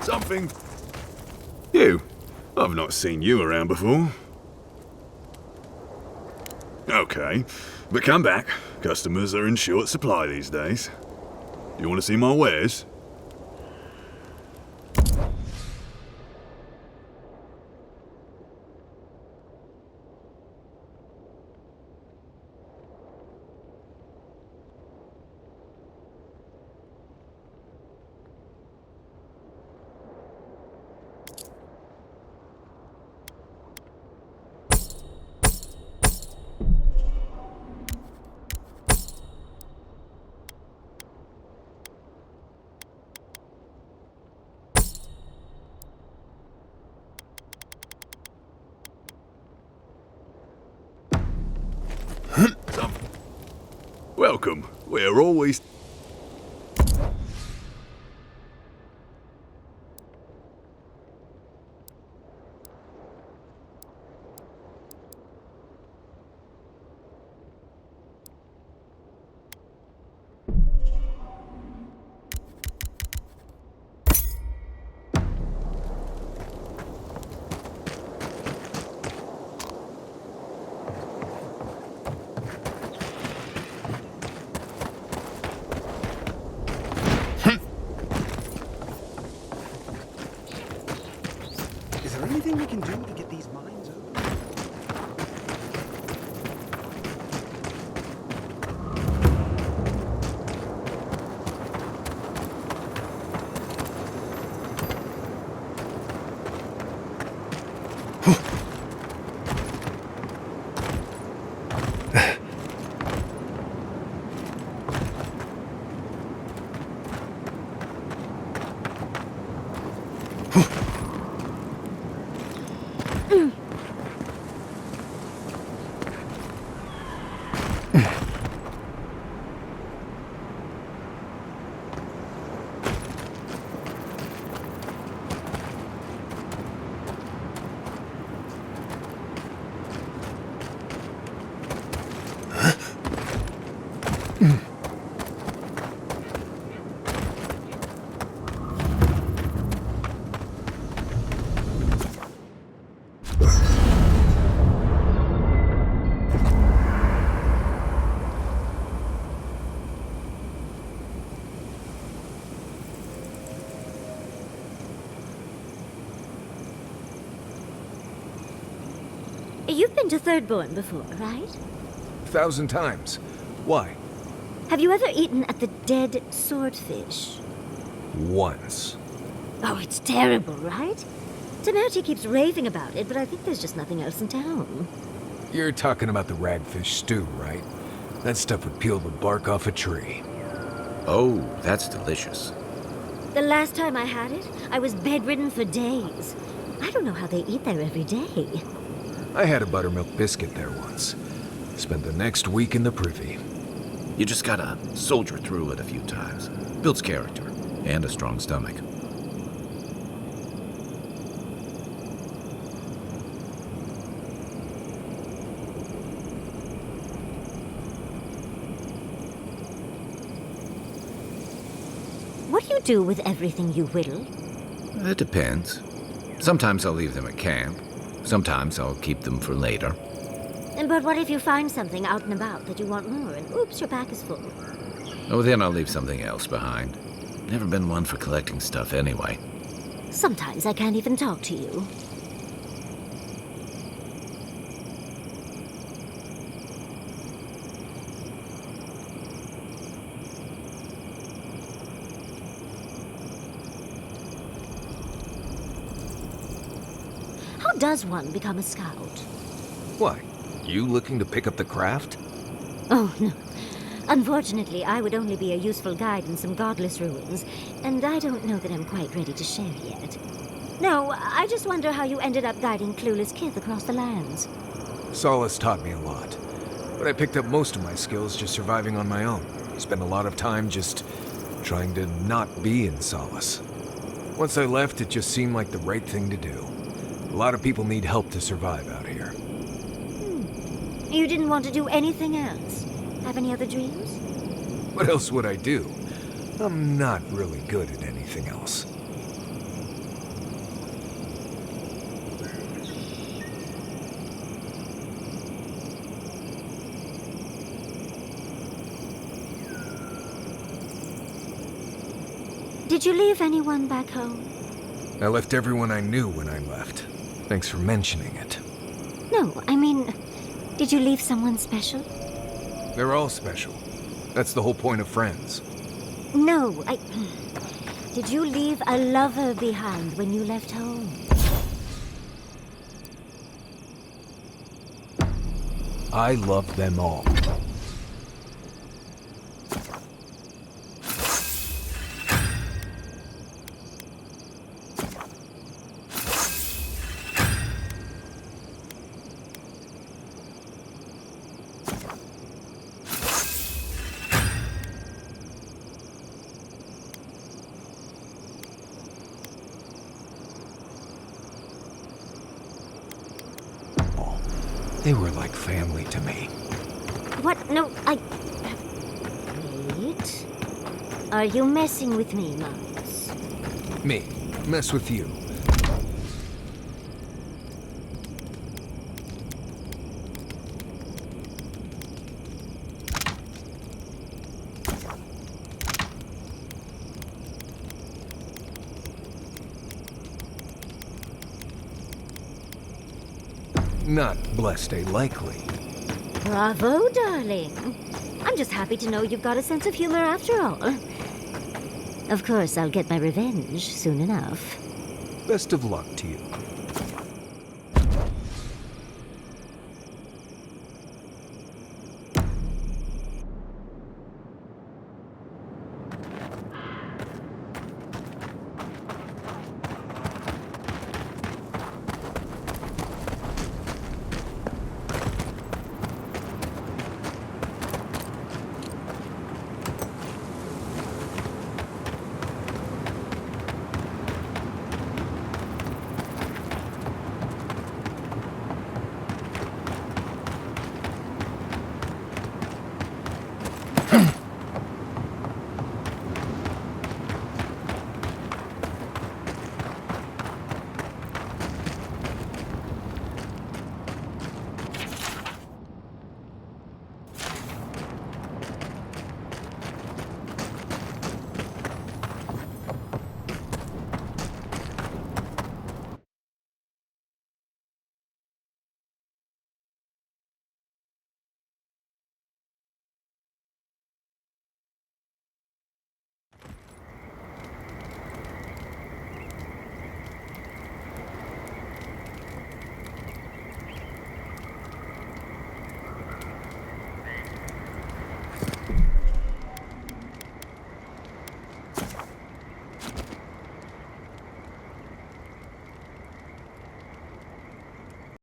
Something. You. I've not seen you around before. Okay, but come back. Customers are in short supply these days. You want to see my wares? Welcome. We're always... Is there anything we can do to get these mines open? You've been to Thirdborn before, right? 1,000 times. Why? Have you ever eaten at the Dead Swordfish? Once. Oh, it's terrible, right? Temerity keeps raving about it, but I think there's just nothing else in town. You're talking about the ragfish stew, right? That stuff would peel the bark off a tree. Oh, that's delicious. The last time I had it, I was bedridden for days. I don't know how they eat there every day. I had a buttermilk biscuit there once. Spent the next week in the privy. You just gotta soldier through it a few times. Builds character and a strong stomach. What do you do with everything you whittle? It depends. Sometimes I'll leave them at camp. Sometimes I'll keep them for later. But what if you find something out and about that you want more, and oops, your pack is full? Oh, then I'll leave something else behind. Never been one for collecting stuff anyway. Sometimes I can't even talk to you. How does one become a scout? What? You looking to pick up the craft? Oh, no. Unfortunately, I would only be a useful guide in some godless ruins, and I don't know that I'm quite ready to share yet. No, I just wonder how you ended up guiding clueless kith across the lands. Solace taught me a lot, but I picked up most of my skills just surviving on my own. Spent a lot of time just trying to not be in Solace. Once I left, it just seemed like the right thing to do. A lot of people need help to survive out here. You didn't want to do anything else? Have any other dreams? What else would I do? I'm not really good at anything else. Did you leave anyone back home? I left everyone I knew when I left. Thanks for mentioning it. No, I mean, did you leave someone special? They're all special. That's the whole point of friends. No, Did you leave a lover behind when you left home? I love them all. They were like family to me. What? No, Wait. Are you messing with me, Marcus? Me. Mess with you. Not blessed a likely. Bravo, darling. I'm just happy to know you've got a sense of humor after all. Of course, I'll get my revenge soon enough. Best of luck to you.